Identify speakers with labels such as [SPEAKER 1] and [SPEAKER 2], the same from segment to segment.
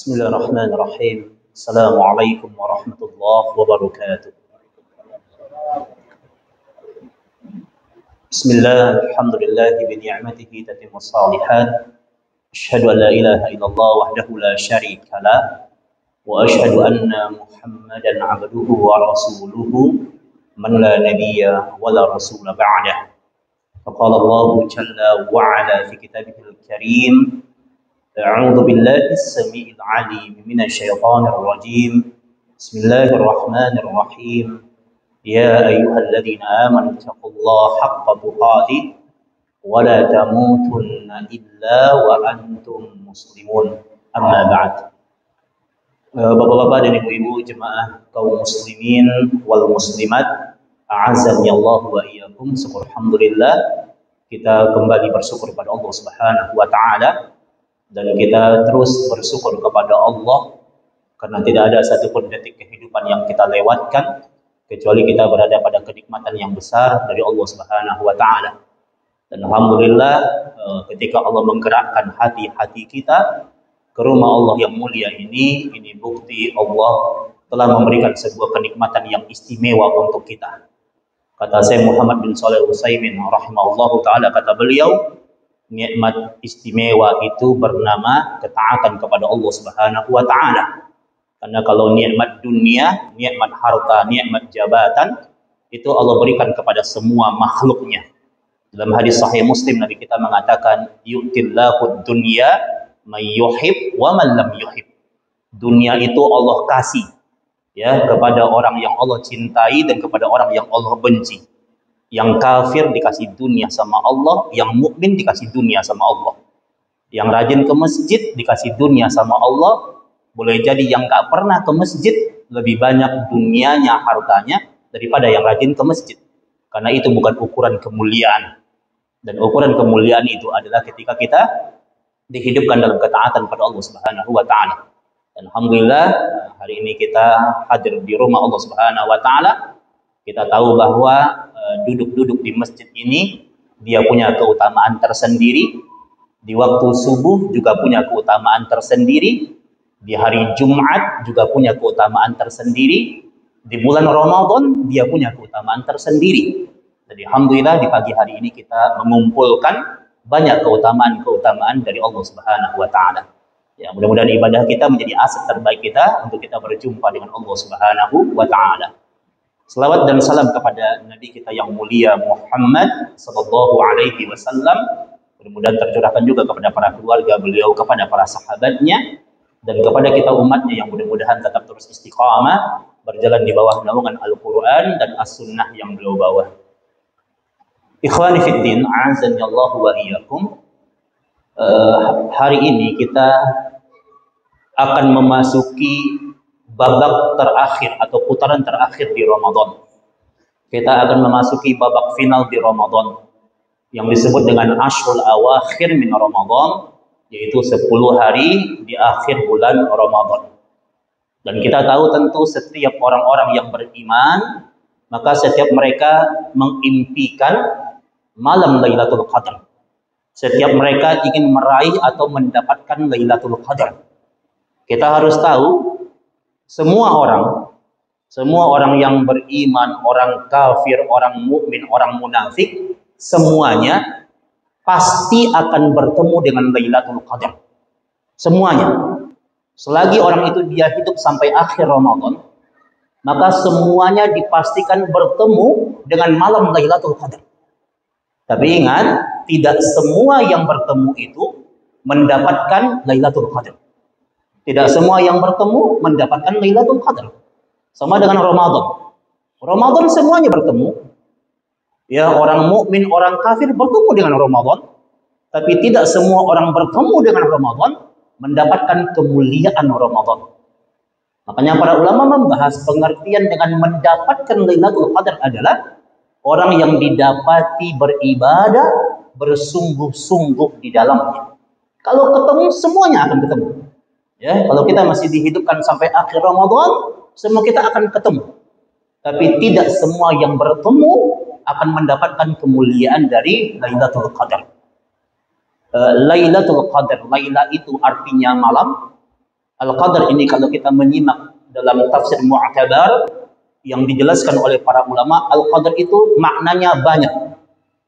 [SPEAKER 1] بسم الله الرحمن الرحيم. السلام عليكم ورحمة الله وبركاته. بسم الله الحمد لله بنعمته تتم الصالحات. أشهد أن لا إله إلا الله وحده لا شريك له وأشهد أن محمدا عبده ورسوله من لا نبي ولا رسول بعده. فقال الله جل وعلا في كتابه الكريم: أعوذ بالله السميع العليم من الشيطان الرجيم. بسم الله الرحمن الرحيم. يا أيها الذين آمنوا اتقوا الله حق تقاته ولا تموتن إلا وأنتم مسلمون. أما بعد. Bapak-bapak dan ibu-ibu jemaah kaum muslimin wal muslimat, a'azzani Allah wa iyyakum. Alhamdulillah, kita kembali bersyukur kepada Allah Subhanahu wa taala. Dan kita terus bersyukur kepada Allah karena tidak ada satupun detik kehidupan yang kita lewatkan kecuali kita berada pada kenikmatan yang besar dari Allah Subhanahu wa taala. Dan alhamdulillah, ketika Allah menggerakkan hati-hati kita ke rumah Allah yang mulia ini bukti Allah telah memberikan sebuah kenikmatan yang istimewa untuk kita. Kata Syekh Muhammad bin Shalih Al-Utsaimin rahimahullahu taala, kata beliau, nikmat istimewa itu bernama ketaatan kepada Allah Subhanahu wa taala. Karena kalau nikmat dunia, nikmat harta, nikmat jabatan itu Allah berikan kepada semua makhluknya. Dalam hadis sahih Muslim, Nabi kita mengatakan, yu'tillahu dunya may yuhib wa man lam yuhib. Dunia itu Allah kasih ya kepada orang yang Allah cintai dan kepada orang yang Allah benci. Yang kafir dikasih dunia sama Allah, yang mukmin dikasih dunia sama Allah. Yang rajin ke masjid dikasih dunia sama Allah. Boleh jadi yang gak pernah ke masjid lebih banyak dunianya, hartanya daripada yang rajin ke masjid. Karena itu bukan ukuran kemuliaan. Dan ukuran kemuliaan itu adalah ketika kita dihidupkan dalam ketaatan pada Allah Subhanahu wa taala. Dan alhamdulillah, hari ini kita hadir di rumah Allah Subhanahu wa taala. Kita tahu bahwa duduk-duduk di masjid ini dia punya keutamaan tersendiri. Di waktu subuh juga punya keutamaan tersendiri. Di hari Jumat juga punya keutamaan tersendiri. Di bulan Ramadan dia punya keutamaan tersendiri. Jadi alhamdulillah di pagi hari ini kita mengumpulkan banyak keutamaan-keutamaan dari Allah Subhanahu wa taala. Ya, mudah-mudahan ibadah kita menjadi aset terbaik kita untuk kita berjumpa dengan Allah Subhanahu wa taala. Selawat dan salam kepada Nabi kita yang mulia Muhammad sallallahu alaihi wasallam. Mudah-mudahan tercurahkan juga kepada para keluarga beliau, kepada para sahabatnya, dan kepada kita umatnya yang mudah-mudahan tetap terus istiqamah berjalan di bawah naungan Al-Quran dan As-Sunnah yang beliau bawa. Ikhwani fiddin, a'azani Allah wa iyyakum. Hari ini kita akan memasuki babak terakhir atau putaran terakhir di Ramadan. Kita akan memasuki babak final di Ramadan yang disebut dengan Ashrul Awakhir min Ramadan, yaitu 10 hari di akhir bulan Ramadan. Dan kita tahu tentu setiap orang-orang yang beriman, maka setiap mereka mengimpikan malam Lailatul Qadar. Setiap mereka ingin meraih atau mendapatkan Lailatul Qadar. Kita harus tahu semua orang yang beriman, orang kafir, orang mukmin, orang munafik, semuanya pasti akan bertemu dengan Lailatul Qadar. Semuanya. Selagi orang itu dia hidup sampai akhir Ramadan, maka semuanya dipastikan bertemu dengan malam Lailatul Qadar. Tapi ingat, tidak semua yang bertemu itu mendapatkan Lailatul Qadar. Tidak semua yang bertemu mendapatkan Lailatul Qadar. Sama dengan Ramadan. Ramadan semuanya bertemu. Ya, orang mukmin, orang kafir bertemu dengan Ramadan. Tapi tidak semua orang bertemu dengan Ramadan mendapatkan kemuliaan Ramadan. Makanya para ulama membahas pengertian dengan mendapatkan Lailatul Qadar adalah orang yang didapati beribadah bersungguh-sungguh di dalamnya. Kalau ketemu, semuanya akan ketemu. Ya, kalau kita masih dihidupkan sampai akhir Ramadan, semua kita akan ketemu. Tapi tidak semua yang bertemu akan mendapatkan kemuliaan dari Lailatul Qadar. Lailatul Qadar, Laila itu artinya malam, Al-qadar ini kalau kita menyimak dalam tafsir Mu'tabar yang dijelaskan oleh para ulama, al-qadar itu maknanya banyak.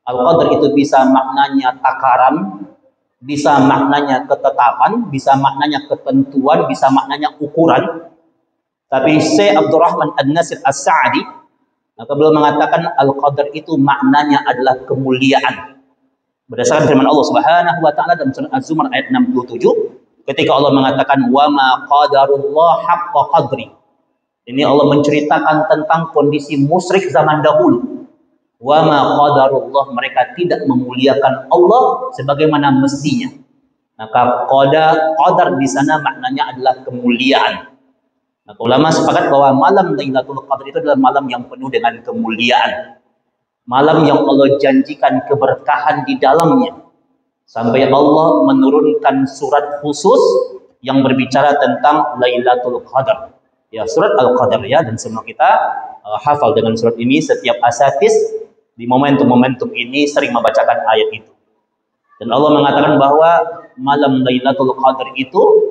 [SPEAKER 1] Al-qadar itu bisa maknanya takaran, bisa maknanya ketetapan, bisa maknanya ketentuan, bisa maknanya ukuran. Tapi Syekh Abdurrahman An-Nasir As-Sa'di, maka beliau mengatakan al-qadar itu maknanya adalah kemuliaan. Berdasarkan firman Allah Subhanahu wa taala dalam surah Az-Zumar ayat 67, ketika Allah mengatakan wa ma qadarullah haqqa qadri. Ini Allah menceritakan tentang kondisi musyrik zaman dahulu. Wa ma qadarullah, mereka tidak memuliakan Allah sebagaimana mestinya. Maka qadar di sana maknanya adalah kemuliaan. Maka ulama sepakat bahwa malam Lailatul Qadar itu adalah malam yang penuh dengan kemuliaan. Malam yang Allah janjikan keberkahan di dalamnya. Sampai Allah menurunkan surat khusus yang berbicara tentang Lailatul Qadar. Ya, surat Al-Qadar ya, dan semua kita hafal dengan surat ini. Setiap asatis di momentum-momentum ini sering membacakan ayat itu. Dan Allah mengatakan bahwa malam Lailatul Qadar itu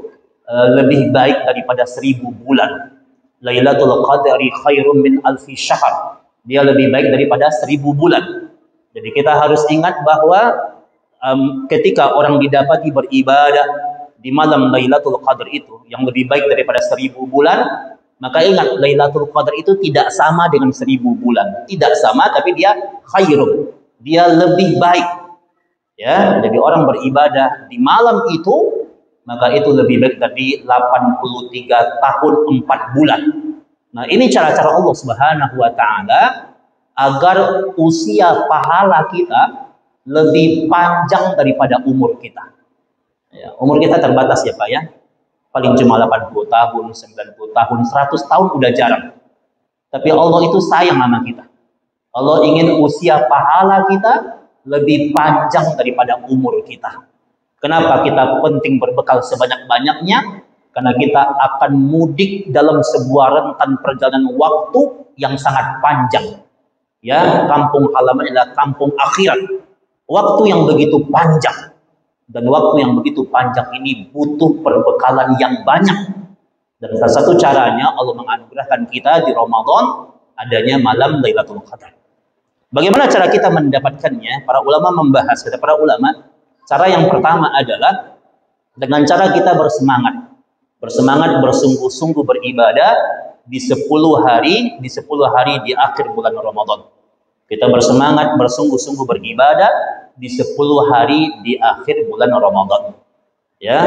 [SPEAKER 1] lebih baik daripada 1000 bulan. Lailatul Qadri khairum min alfi syahr. Dia lebih baik daripada 1000 bulan. Jadi kita harus ingat bahwa ketika orang didapati beribadah di malam Lailatul Qadar itu yang lebih baik daripada 1000 bulan, maka ingat Lailatul Qadar itu tidak sama dengan 1000 bulan. Tidak sama, tapi dia khairum. Dia lebih baik. Ya, jadi orang beribadah di malam itu, maka itu lebih baik dari 83 tahun 4 bulan. Nah, ini cara-cara Allah Subhanahu wa taala agar usia pahala kita lebih panjang daripada umur kita. Ya, umur kita terbatas ya Pak ya. Paling cuma 80 tahun, 90 tahun, 100 tahun udah jarang. Tapi Allah itu sayang sama kita. Allah ingin usia pahala kita lebih panjang daripada umur kita. Kenapa kita penting berbekal sebanyak-banyaknya? Karena kita akan mudik dalam sebuah rentan perjalanan waktu yang sangat panjang. Ya, kampung halaman adalah kampung akhirat. Waktu yang begitu panjang. Dan waktu yang begitu panjang ini butuh perbekalan yang banyak. Dan salah satu caranya Allah menganugerahkan kita di Ramadan adanya malam Lailatul Qadar. Bagaimana cara kita mendapatkannya? Para ulama membahas, kata para ulama, cara yang pertama adalah dengan cara kita bersemangat. Bersemangat bersungguh-sungguh beribadah di 10 hari di akhir bulan Ramadan. Kita bersemangat bersungguh-sungguh beribadah di 10 hari di akhir bulan Ramadan. Ya,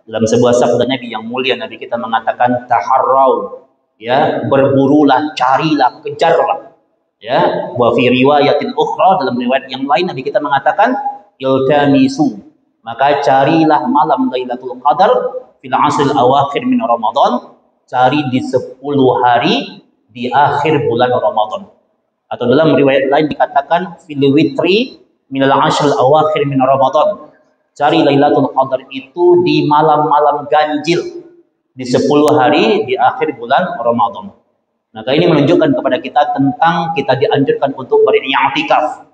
[SPEAKER 1] dalam sebuah sabda Nabi yang mulia, Nabi kita mengatakan taharrau, ya, berburulah, carilah, kejarlah. Ya, wa fi riwayatin ukhra, dalam riwayat yang lain Nabi kita mengatakan iltamisu, maka carilah malam Lailatul Qadar fil asril awakhir min Ramadan, cari di 10 hari di akhir bulan Ramadan. Atau dalam riwayat lain dikatakan fil witri min al asril awakhir min Ramadan, cari Lailatul Qadar itu di malam-malam ganjil di 10 hari di akhir bulan Ramadan. Maka ini menunjukkan kepada kita tentang kita dianjurkan untuk beri'tikaf.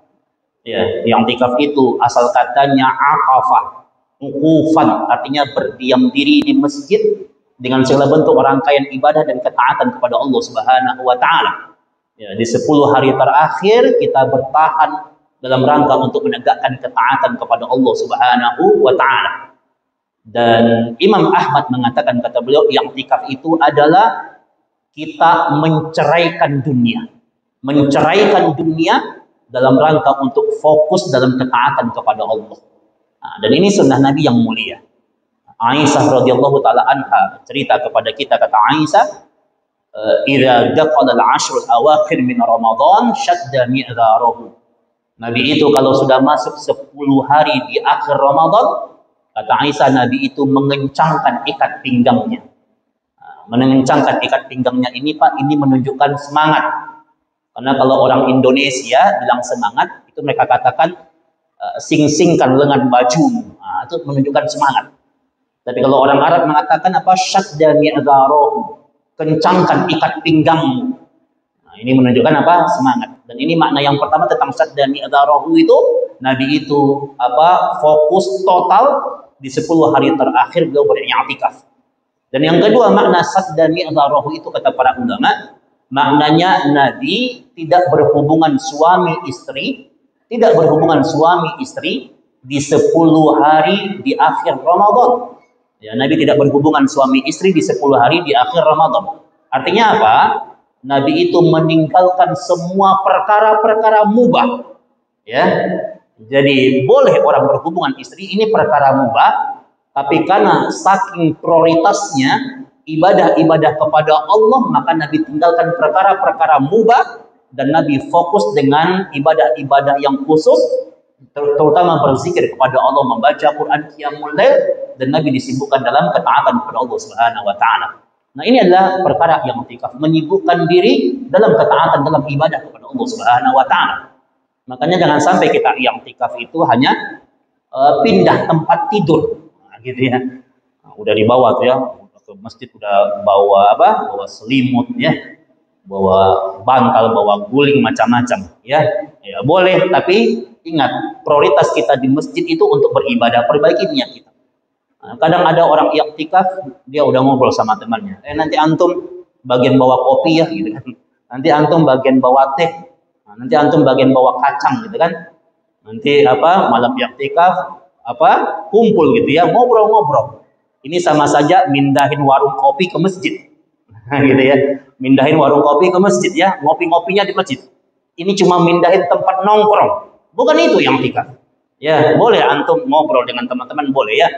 [SPEAKER 1] Ya, i'tikaf itu asal katanya aqafah, uqufan, artinya berdiam diri di masjid dengan segala bentuk rangkaian ibadah dan ketaatan kepada Allah Subhanahu wa taala. Ya, di 10 hari terakhir kita bertahan dalam rangka untuk menegakkan ketaatan kepada Allah Subhanahu wa taala. Dan Imam Ahmad mengatakan, kata beliau, i'tikaf itu adalah kita menceraikan dunia. Menceraikan dunia dalam rangka untuk fokus dalam ketaatan kepada Allah. Nah, dan ini sunnah Nabi yang mulia. Aisyah radhiyallahu taala anha cerita kepada kita, kata Aisyah, "Idza daqala al-ashr al-awakhir min Ramadan shadda mi'dharahu." Nabi itu kalau sudah masuk 10 hari di akhir Ramadan, kata Aisyah, Nabi itu mengencangkan ikat pinggangnya. Mengencangkan ikat pinggangnya ini Pak, ini menunjukkan semangat. Karena kalau orang Indonesia bilang semangat, itu mereka katakan sing-singkan lengan bajumu. Nah, itu menunjukkan semangat. Tapi kalau orang Arab mengatakan apa? Syadda mi'dharahu, kencangkan ikat pinggangmu. Nah, ini menunjukkan apa? Semangat. Dan ini makna yang pertama tentang syadda mi'dharahu itu, Nabi itu apa? Fokus total di 10 hari terakhir beliau beri'tikaf. Dan yang kedua makna sadda mi'dharahu itu kata para ulama, maknanya Nabi tidak berhubungan suami istri, di 10 hari di akhir Ramadan. Ya, Nabi tidak berhubungan suami istri di 10 hari di akhir Ramadan. Artinya apa? Nabi itu meninggalkan semua perkara-perkara mubah. Ya. Jadi boleh orang berhubungan istri, ini perkara mubah, tapi karena saking prioritasnya ibadah-ibadah kepada Allah, maka Nabi tinggalkan perkara-perkara mubah dan Nabi fokus dengan ibadah-ibadah yang khusus, terutama berzikir kepada Allah, membaca Quran, qiyamul lail, dan Nabi disibukkan dalam ketaatan kepada Allah Subhanahu wa taala. Nah, ini adalah perkara yang i'tikaf, menyibukkan diri dalam ketaatan, dalam ibadah kepada Allah Subhanahu wa taala. Makanya jangan sampai kita i'tikaf itu hanya pindah tempat tidur. Nah, gitu ya. Nah, udah dibawa tuh ya, ke masjid udah bawa bawa selimut ya, bawa bantal, bawa guling, macam-macam ya. Ya boleh, tapi ingat prioritas kita di masjid itu untuk beribadah, perbaiki niat kita. Nah, kadang ada orang i'tikaf, dia udah ngobrol sama temannya, nanti antum bagian bawa kopi ya gitu kan, nanti antum bagian bawa teh, nanti antum bagian bawa kacang gitu kan, nanti malam i'tikaf kumpul gitu ya, ngobrol-ngobrol. Ini sama saja mindahin warung kopi ke masjid. Gitu ya. Mindahin warung kopi ke masjid ya, ngopi-ngopinya di masjid. Ini cuma mindahin tempat nongkrong. Bukan itu yang i'tikaf. Ya, boleh antum ngobrol dengan teman-teman, boleh ya.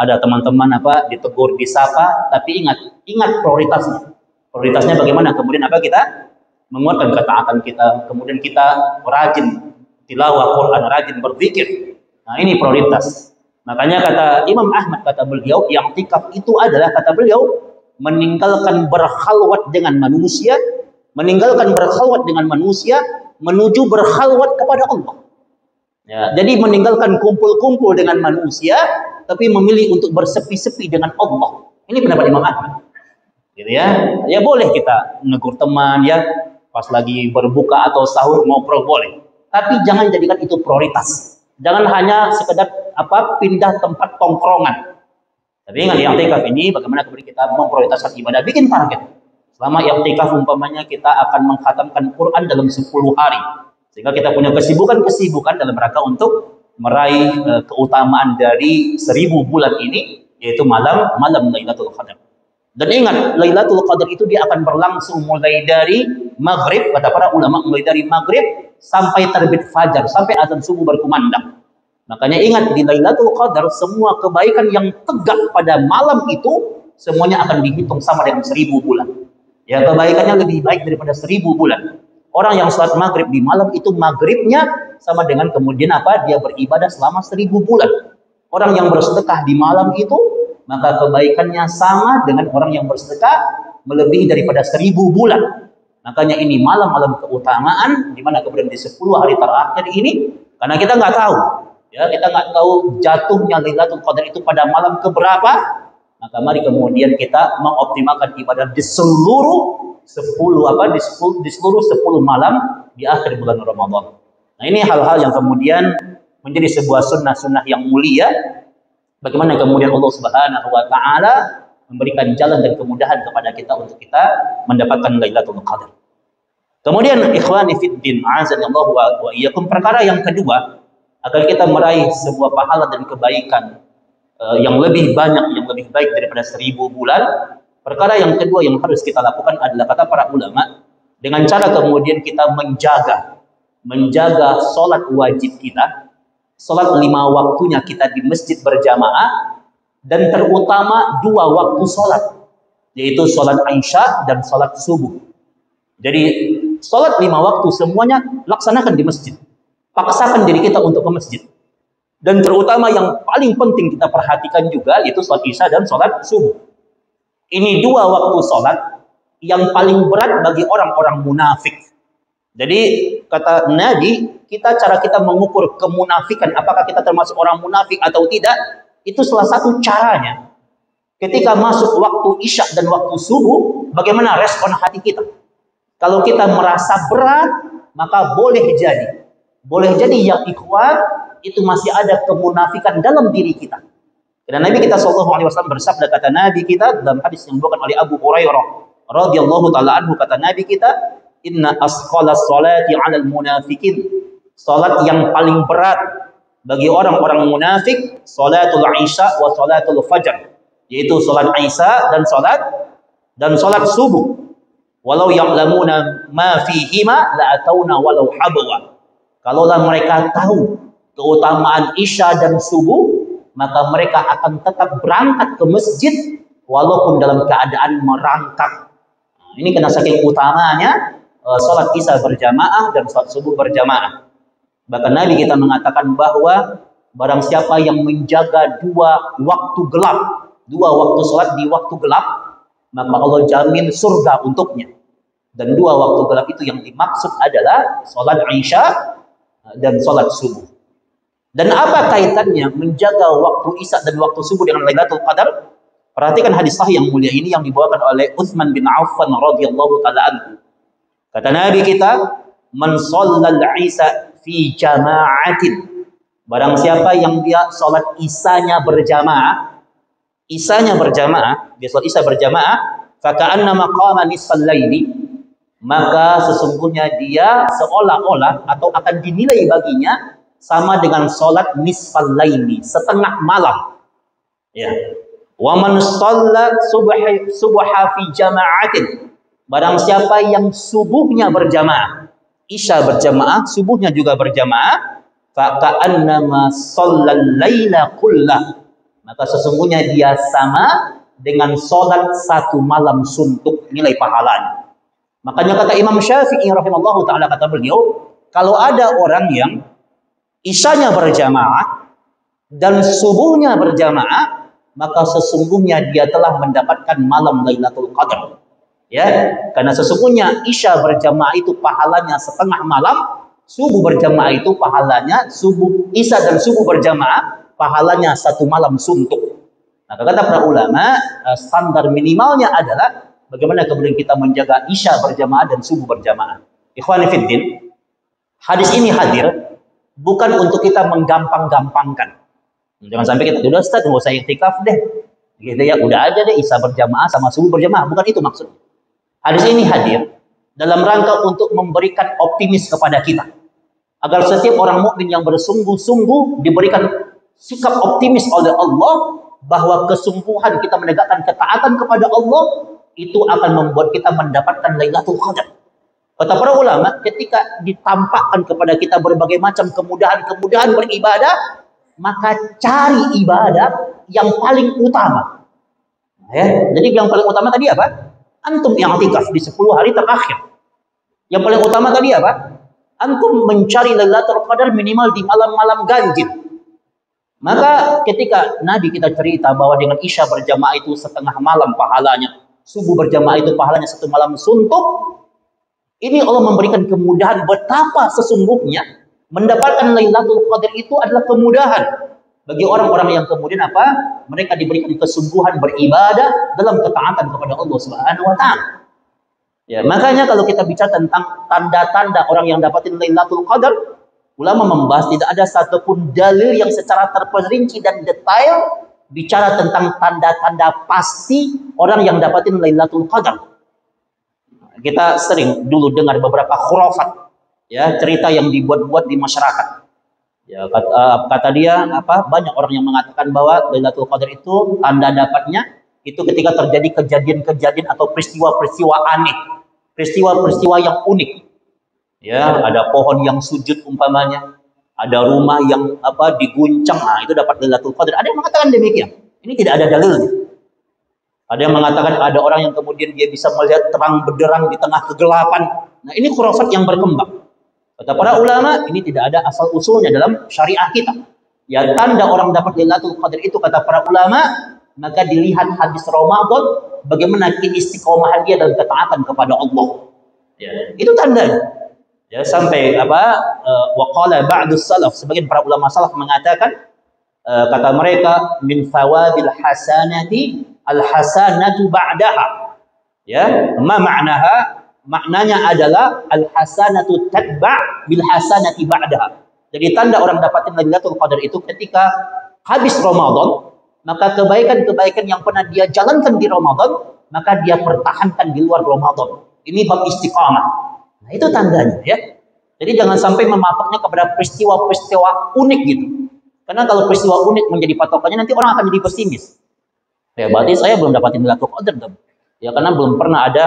[SPEAKER 1] Ada teman-teman ditegur, disapa, tapi ingat prioritasnya. Prioritasnya bagaimana? Kemudian kita menguatkan ketaatan kita, kemudian kita rajin tilawah Quran, rajin berzikir. Nah, ini prioritas. Makanya kata Imam Ahmad, kata beliau, i'tikaf itu adalah, kata beliau, meninggalkan berkhalwat dengan manusia, menuju berkhalwat kepada Allah. Ya, jadi meninggalkan kumpul-kumpul dengan manusia, tapi memilih untuk bersepi-sepi dengan Allah. Ini pendapat Imam Ahmad. Gitu ya. Ya boleh kita negur teman ya, pas lagi berbuka atau sahur ngobrol boleh. Tapi jangan jadikan itu prioritas. Jangan hanya sekedar pindah tempat tongkrongan. Tapi ingat, i'tikaf ini bagaimana kemudian kita memprioritaskan ibadah, bikin target. Selama i'tikaf umpamanya kita akan mengkhatamkan Quran dalam 10 hari. Sehingga kita punya kesibukan dalam rangka untuk meraih keutamaan dari 1000 bulan ini, yaitu malam Lailatul Qadar. Dan ingat, Lailatul Qadar itu dia akan berlangsung mulai dari maghrib, kata para ulama, mulai dari maghrib sampai terbit fajar, sampai azan subuh berkumandang. Makanya ingat, di Lailatul Qadar semua kebaikan yang tegak pada malam itu semuanya akan dihitung sama dengan 1000 bulan. Ya, kebaikannya lebih baik daripada 1000 bulan. Orang yang sholat maghrib di malam itu maghribnya sama dengan kemudian dia beribadah selama 1000 bulan. Orang yang bersedekah di malam itu, maka kebaikannya sama dengan orang yang bersedekah melebihi daripada 1000 bulan. Makanya ini malam-malam keutamaan, di mana kemudian di 10 hari terakhir ini, karena kita nggak tahu, ya kita nggak tahu jatuhnya Lailatul Qadar itu pada malam keberapa, maka mari kemudian kita mengoptimalkan ibadah di seluruh 10 malam di akhir bulan Ramadan. Nah, ini hal-hal yang kemudian menjadi sebuah sunnah-sunnah yang mulia. Bagaimana kemudian Allah Subhanahu wa taala memberikan jalan dan kemudahan kepada kita untuk kita mendapatkan Lailatul Qadar. Kemudian ikhwani fiddin, a'azanallahu wa iyyakum, perkara yang kedua agar kita meraih sebuah pahala dan kebaikan yang lebih banyak, yang lebih baik daripada 1000 bulan. Perkara yang kedua yang harus kita lakukan adalah, kata para ulama, dengan cara kemudian kita menjaga sholat wajib kita, sholat 5 waktunya kita di masjid berjamaah, dan terutama 2 waktu sholat, yaitu sholat Isya dan sholat subuh. Jadi sholat 5 waktu semuanya laksanakan di masjid. Paksakan diri kita untuk ke masjid. Dan terutama yang paling penting kita perhatikan juga, yaitu sholat Isya dan sholat subuh. Ini 2 waktu sholat yang paling berat bagi orang-orang munafik. Jadi kata Nabi, cara kita mengukur kemunafikan, apakah kita termasuk orang munafik atau tidak, itu salah satu caranya. Ketika masuk waktu Isya dan waktu subuh, bagaimana respon hati kita? Kalau kita merasa berat, maka boleh jadi ya ikhwan, itu masih ada kemunafikan dalam diri kita. Karena Nabi kita sallallahu alaihi wasallam bersabda, kata Nabi kita dalam hadis yang dibawakan oleh Abu Hurairah radhiyallahu taala anhu, kata Nabi kita, inna asqalas salati 'alal munafiqin, salat yang paling berat bagi orang-orang munafik, salatul isya wa salatul fajr, yaitu salat isya dan salat subuh. Walau ya'lamuna ma fihima la atauna walau habwa. Kalaulah mereka tahu keutamaan isya dan subuh, maka mereka akan tetap berangkat ke masjid walaupun dalam keadaan merangkak. Nah, ini karena saking utamanya salat isya berjamaah dan salat subuh berjamaah. Bahkan Nabi kita mengatakan bahwa barang siapa yang menjaga dua waktu salat di waktu gelap, maka Allah jamin surga untuknya. Dan dua waktu gelap itu yang dimaksud adalah salat isya dan salat subuh. Dan apa kaitannya menjaga waktu isya dan waktu subuh dengan Lailatul Qadar? Perhatikan hadis sahih yang mulia ini yang dibawakan oleh Utsman bin Affan radhiyallahu taala anhu. Kata Nabi kita, "Man shallal isya fi jama'atin." Barang siapa yang dia salat isyanya berjamaah, dia salat isya berjamaah, fa ka'annama qama nisfal laili, maka sesungguhnya dia seolah-olah atau akan dinilai baginya sama dengan sholat nisfal laili, setengah malam. Ya. Wa man shalla subha fi jama'atin. Barang siapa yang subuhnya berjamaah, isya berjamaah, subuhnya juga berjamaah, fa ka'annama shallal laila kullah. Maka sesungguhnya dia sama dengan sholat satu malam suntuk, nilai pahalanya. Makanya kata Imam Syafi'i rahimahullahu taala, kata beliau, kalau ada orang yang isyanya berjamaah dan subuhnya berjamaah, maka sesungguhnya dia telah mendapatkan malam Lailatul Qadar. Ya, karena sesungguhnya isya berjamaah itu pahalanya setengah malam, subuh berjamaah itu pahalanya isya dan subuh berjamaah pahalanya satu malam suntuk. Nah, kata para ulama, standar minimalnya adalah bagaimana kemudian kita menjaga isya berjamaah dan subuh berjamaah. Ikhwani fiddin, hadis ini hadir bukan untuk kita menggampang-gampangkan. Jangan sampai kita, udah Ustaz, nggak usah iktikaf deh. Gitu ya, udah aja deh isya berjamaah sama subuh berjamaah. Bukan itu maksudnya. Hadis ini hadir dalam rangka untuk memberikan optimis kepada kita. Agar setiap orang mukmin yang bersungguh-sungguh diberikan sikap optimis oleh Allah bahwa kesungguhan kita menegakkan ketaatan kepada Allah itu akan membuat kita mendapatkan Lailatul Qadar. Kata para ulama, ketika ditampakkan kepada kita berbagai macam kemudahan-kemudahan beribadah, maka cari ibadah yang paling utama. Ya, jadi yang paling utama tadi apa? Antum yang i'tikaf di 10 hari terakhir. Yang paling utama tadi apa? Antum mencari Lailatul Qadar minimal di malam-malam ganjil. Maka ketika Nabi kita cerita bahwa dengan isya berjamaah itu setengah malam pahalanya, subuh berjamaah itu pahalanya satu malam suntuk, ini Allah memberikan kemudahan betapa sesungguhnya mendapatkan Lailatul Qadar itu adalah kemudahan bagi orang-orang yang kemudian apa? Mereka diberikan kesungguhan beribadah dalam ketaatan kepada Allah Subhanahu wa taala. Ya, makanya kalau kita bicara tentang tanda-tanda orang yang dapatin Lailatul Qadar, ulama membahas tidak ada satupun dalil yang secara terperinci dan detail bicara tentang tanda-tanda pasti orang yang dapatin Lailatul Qadar. Kita sering dulu dengar beberapa khurafat, ya, cerita yang dibuat-buat di masyarakat. Ya, kata dia apa? Banyak orang yang mengatakan bahwa Lailatul Qadar itu tanda dapatnya itu ketika terjadi kejadian-kejadian atau peristiwa-peristiwa aneh, peristiwa-peristiwa yang unik. Ya, ada pohon yang sujud umpamanya, ada rumah yang apa diguncang, nah itu dapat Lailatul Qadar. Ada yang mengatakan demikian. Ini tidak ada dalilnya. Ada yang mengatakan ada orang yang kemudian dia bisa melihat terang benderang di tengah kegelapan. Nah, ini khurafat yang berkembang. Kata para ulama, ini tidak ada asal usulnya dalam syariah kita. Ya, tanda orang dapat Lailatul Qadar itu kata para ulama, maka dilihat hadis Ramadan bagaimana keistiqomahan dia dalam ketaatan kepada Allah. Ya, itu tandanya. Ya, sampai apa? Waqala ba'dus salaf, sebagian para ulama salaf mengatakan, kata mereka, min fawadil hasanati al-hasanatu ba'daha. Ya, ma ma'naha? Maknanya adalah al-hasanatu tatba' bil hasanati ba'daha. Jadi tanda orang dapatin Lailatul Qadar itu ketika habis Ramadan, maka kebaikan-kebaikan yang pernah dia jalankan di Ramadan, maka dia pertahankan di luar Ramadan. Ini bab istiqamah. Nah, itu tandanya ya. Jadi jangan sampai memapaknya kepada peristiwa-peristiwa unik gitu. Karena kalau peristiwa unik menjadi patokannya, nanti orang akan jadi pesimis. Ya, berarti saya belum dapatin Lailatul Qadar. Ya, karena belum pernah ada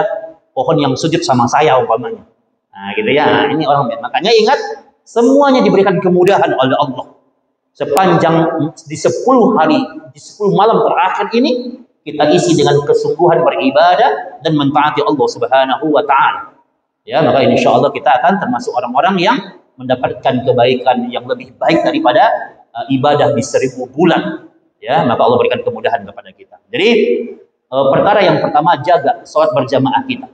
[SPEAKER 1] pohon yang sujud sama saya umpamanya. Nah, gitu ya. Nah, ini orang. Makanya ingat, semuanya diberikan kemudahan oleh Allah. Sepanjang di 10 hari, di 10 malam terakhir ini, kita isi dengan kesungguhan beribadah dan mentaati Allah Subhanahu wa taala. Ya, maka insya Allah kita akan termasuk orang-orang yang mendapatkan kebaikan yang lebih baik daripada ibadah di 1000 bulan. Ya, maka Allah berikan kemudahan kepada kita. Jadi perkara yang pertama, jaga sholat berjamaah kita.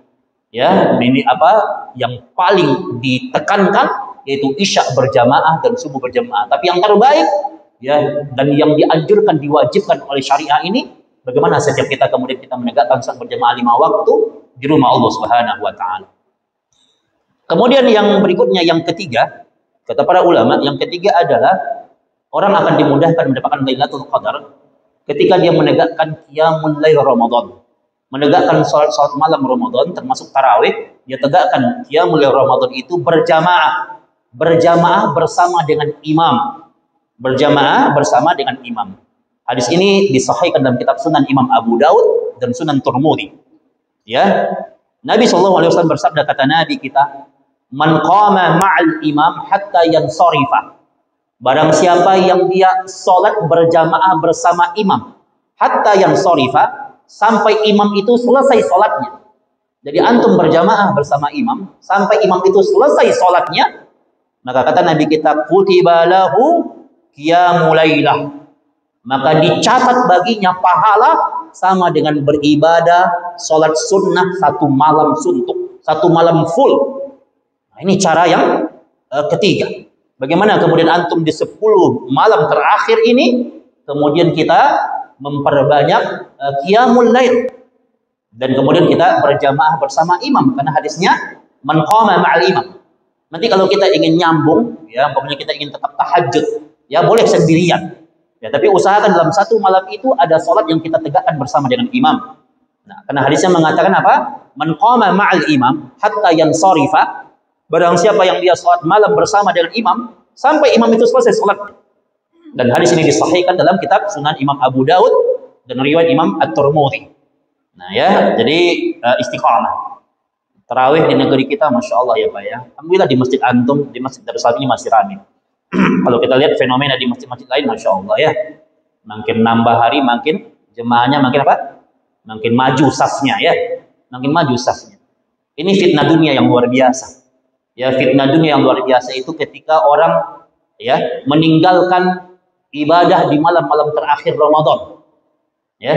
[SPEAKER 1] Ya, ini apa yang paling ditekankan, yaitu isya berjamaah dan subuh berjamaah. Tapi yang terbaik ya, dan yang dianjurkan, diwajibkan oleh syariah ini, bagaimana setiap kita kemudian kita menegakkan sholat berjamaah 5 waktu di rumah Allah Subhanahu wa taala. Kemudian yang berikutnya, yang ketiga, kata para ulama, yang ketiga adalah orang akan dimudahkan mendapatkan Lailatul Qadar ketika dia menegakkan qiyamul lail Ramadan. Menegakkan salat malam Ramadan termasuk tarawih, dia tegakkan qiyamul lail Ramadan itu berjamaah. Berjamaah bersama dengan imam. Berjamaah bersama dengan imam. Hadis ini disahihkan dalam kitab Sunan Imam Abu Daud dan Sunan Tirmidzi. Ya. Nabi SAW bersabda, kata Nabi kita, "Man qama ma'al imam hatta yansarifa." Barang siapa yang dia sholat berjamaah bersama imam, hatta yansarifa, sampai imam itu selesai sholatnya. Jadi antum berjamaah bersama imam sampai imam itu selesai sholatnya, maka kata Nabi kita, kutiba lahu qiyamul lailah. Maka dicatat baginya pahala sama dengan beribadah sholat sunnah 1 malam suntuk, 1 malam full. Nah, ini cara yang ketiga. Bagaimana kemudian antum di 10 malam terakhir ini, kemudian kita memperbanyak qiyamul lail. Dan kemudian kita berjamaah bersama imam. Karena hadisnya, man qama ma'al imam. Nanti kalau kita ingin nyambung, ya, umpamanya kita ingin tetap tahajud, ya boleh sendirian. Ya, tapi usahakan dalam 1 malam itu ada sholat yang kita tegakkan bersama dengan imam. Nah, karena hadisnya mengatakan apa? Man qama ma'al imam hatta yansarifa. Barang siapa yang dia sholat malam bersama dengan imam sampai imam itu selesai sholat. Dan hadis ini disahihkan dalam kitab Sunan Imam Abu Daud dan riwayat Imam At-Tirmidzi. Nah ya, jadi istiqamah. Tarawih di negeri kita, masya Allah ya Pak ya. Alhamdulillah di masjid antum, di masjid Darussalam ini masih ramai. Kalau kita lihat fenomena di masjid-masjid lain, masya Allah ya. Makin nambah hari, makin jemaahnya makin apa? Makin maju safnya ya. Makin maju safnya. Ini fitnah dunia yang luar biasa. Ya, fitnah dunia yang luar biasa itu ketika orang ya meninggalkan ibadah di malam-malam terakhir Ramadan. Ya.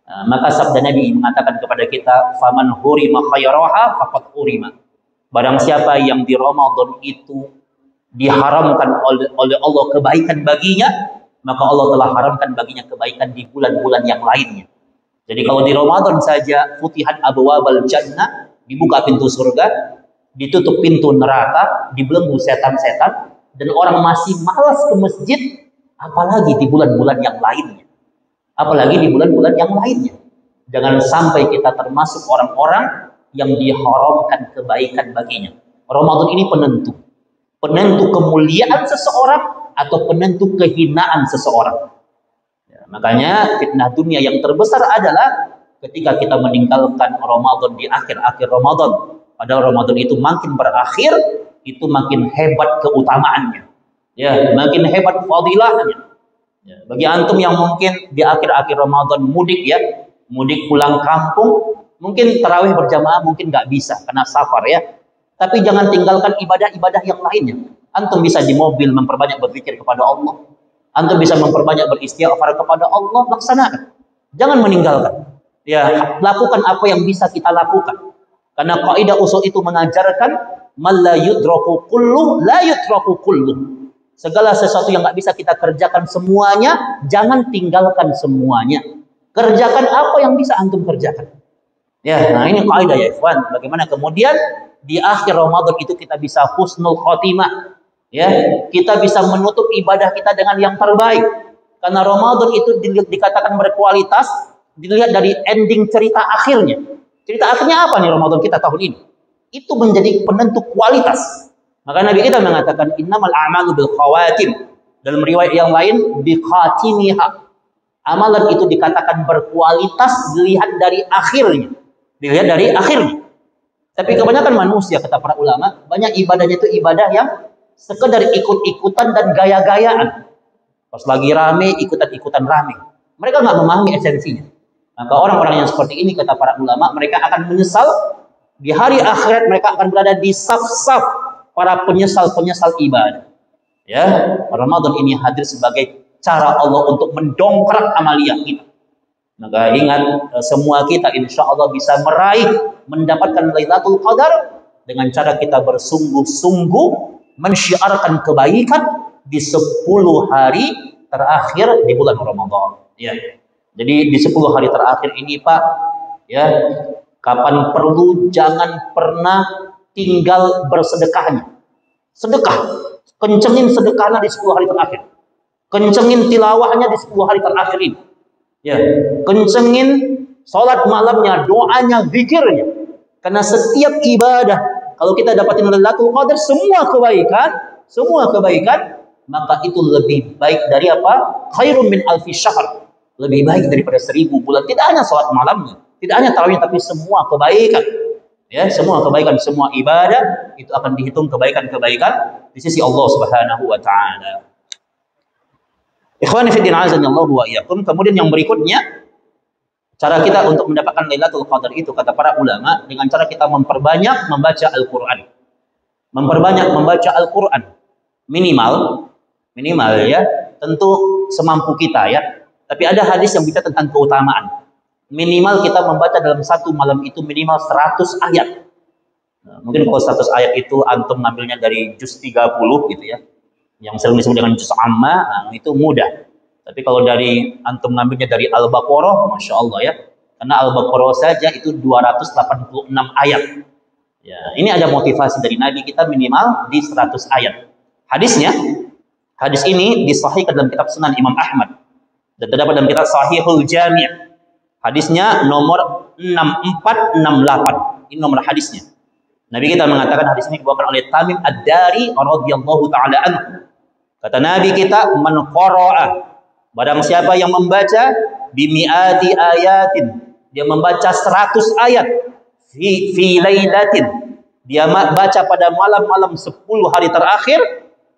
[SPEAKER 1] Nah, maka sabda Nabi mengatakan kepada kita, faman hurima khairaha faqad hurima. Barang siapa yang di Ramadan itu diharamkan oleh Allah kebaikan baginya, maka Allah telah haramkan baginya kebaikan di bulan-bulan yang lainnya. Jadi kalau di Ramadan saja futihat abwabal jannah, dibuka pintu surga, ditutup pintu neraka, dibelenggu setan-setan, dan orang masih malas ke masjid, apalagi di bulan-bulan yang lainnya. Apalagi di bulan-bulan yang lainnya. Jangan sampai kita termasuk orang-orang yang diharamkan kebaikan baginya. Ramadan ini penentu. Penentu kemuliaan seseorang atau penentu kehinaan seseorang. Ya, makanya fitnah dunia yang terbesar adalah ketika kita meninggalkan Ramadan di akhir-akhir Ramadan. Padahal Ramadan itu makin berakhir, itu makin hebat keutamaannya. Ya, makin hebat fadilahnya. Ya, bagi antum yang mungkin di akhir-akhir Ramadan mudik ya, mudik pulang kampung, mungkin tarawih berjamaah mungkin nggak bisa karena safar ya. Tapi jangan tinggalkan ibadah-ibadah yang lainnya. Antum bisa di mobil memperbanyak berzikir kepada Allah. Antum bisa memperbanyak beristighfar kepada Allah, laksanakan. Jangan meninggalkan. Ya, lakukan apa yang bisa kita lakukan. Karena kaidah usul itu mengajarkan man la yudraku kullu la yutraku kullu. Segala sesuatu yang nggak bisa kita kerjakan semuanya, jangan tinggalkan semuanya. Kerjakan apa yang bisa antum kerjakan. Ya, nah ini kaidah ya ikhwan. Bagaimana kemudian di akhir Ramadan itu kita bisa husnul khotimah. Ya, kita bisa menutup ibadah kita dengan yang terbaik. Karena Ramadan itu dikatakan berkualitas dilihat dari ending cerita akhirnya. Cerita akhirnya apa nih Ramadan kita tahun ini? Itu menjadi penentu kualitas. Maka Nabi kita mengatakan innamal a'malu bil khawatim. Dalam riwayat yang lain bi khatimiha. Amalan itu dikatakan berkualitas dilihat dari akhirnya. Dilihat dari akhirnya. Tapi kebanyakan manusia, kata para ulama, banyak ibadahnya itu ibadah yang sekedar ikut-ikutan dan gaya-gayaan. Pas lagi rame, ikutan-ikutan rame. Mereka nggak memahami esensinya. Maka orang-orang yang seperti ini, kata para ulama, mereka akan menyesal. Di hari akhirat mereka akan berada di saf-saf para penyesal-penyesal ibadah. Ya, Ramadan ini hadir sebagai cara Allah untuk mendongkrak amalia kita. Maka ingat, semua kita insya Allah bisa meraih, mendapatkan Lailatul Qadar dengan cara kita bersungguh-sungguh mensyiarkan kebaikan di 10 hari terakhir di bulan Ramadan. Ya. Jadi di 10 hari terakhir ini Pak, ya, kapan perlu jangan pernah tinggal bersedekahnya. Sedekah, kencengin sedekahnya di 10 hari terakhir. Kencengin tilawahnya di 10 hari terakhir ini. Ya, kencengin sholat malamnya, doanya, zikirnya. Karena setiap ibadah, kalau kita dapatin Lailatul Qadar, semua kebaikan, maka itu lebih baik dari apa? Khairun min alfi syahr. Lebih baik daripada 1000 bulan. Tidak hanya sholat malamnya, tidak hanya tarawih, tapi semua kebaikan. Ya, semua kebaikan, semua ibadah itu akan dihitung kebaikan-kebaikan di sisi Allah Subhanahu wa taala. Ikhwani fi din azanillahu wa iyyakum. Kemudian yang berikutnya, cara kita untuk mendapatkan Lailatul Qadar itu, kata para ulama, dengan cara kita memperbanyak membaca Al-Qur'an. Memperbanyak membaca Al-Qur'an. Minimal ya, tentu semampu kita ya. Tapi ada hadis yang bicara tentang keutamaan. Minimal kita membaca dalam satu malam itu minimal 100 ayat. Nah, mungkin kalau 100 ayat itu antum ngambilnya dari juz 30 gitu ya. Yang sering disebut dengan juz amma, nah, itu mudah. Tapi kalau dari antum ngambilnya dari Al-Baqarah, Masya Allah ya. Karena Al-Baqarah saja itu 286 ayat. Ya, ini ada motivasi dari Nabi kita minimal di 100 ayat. Hadis ini disahihkan dalam kitab Sunan Imam Ahmad. Dan terdapat dalam kitab Sahihul Jami'. Hadisnya nomor 6468. Ini nomor hadisnya. Nabi kita mengatakan hadis ini dibawakan oleh Tamim Ad-Dari radhiyallahu taala anhu. Kata Nabi kita, man qara'a, barang siapa yang membaca bimi'ati ayatin, dia membaca 100 ayat fi lailatin, dia baca pada malam-malam 10 hari terakhir,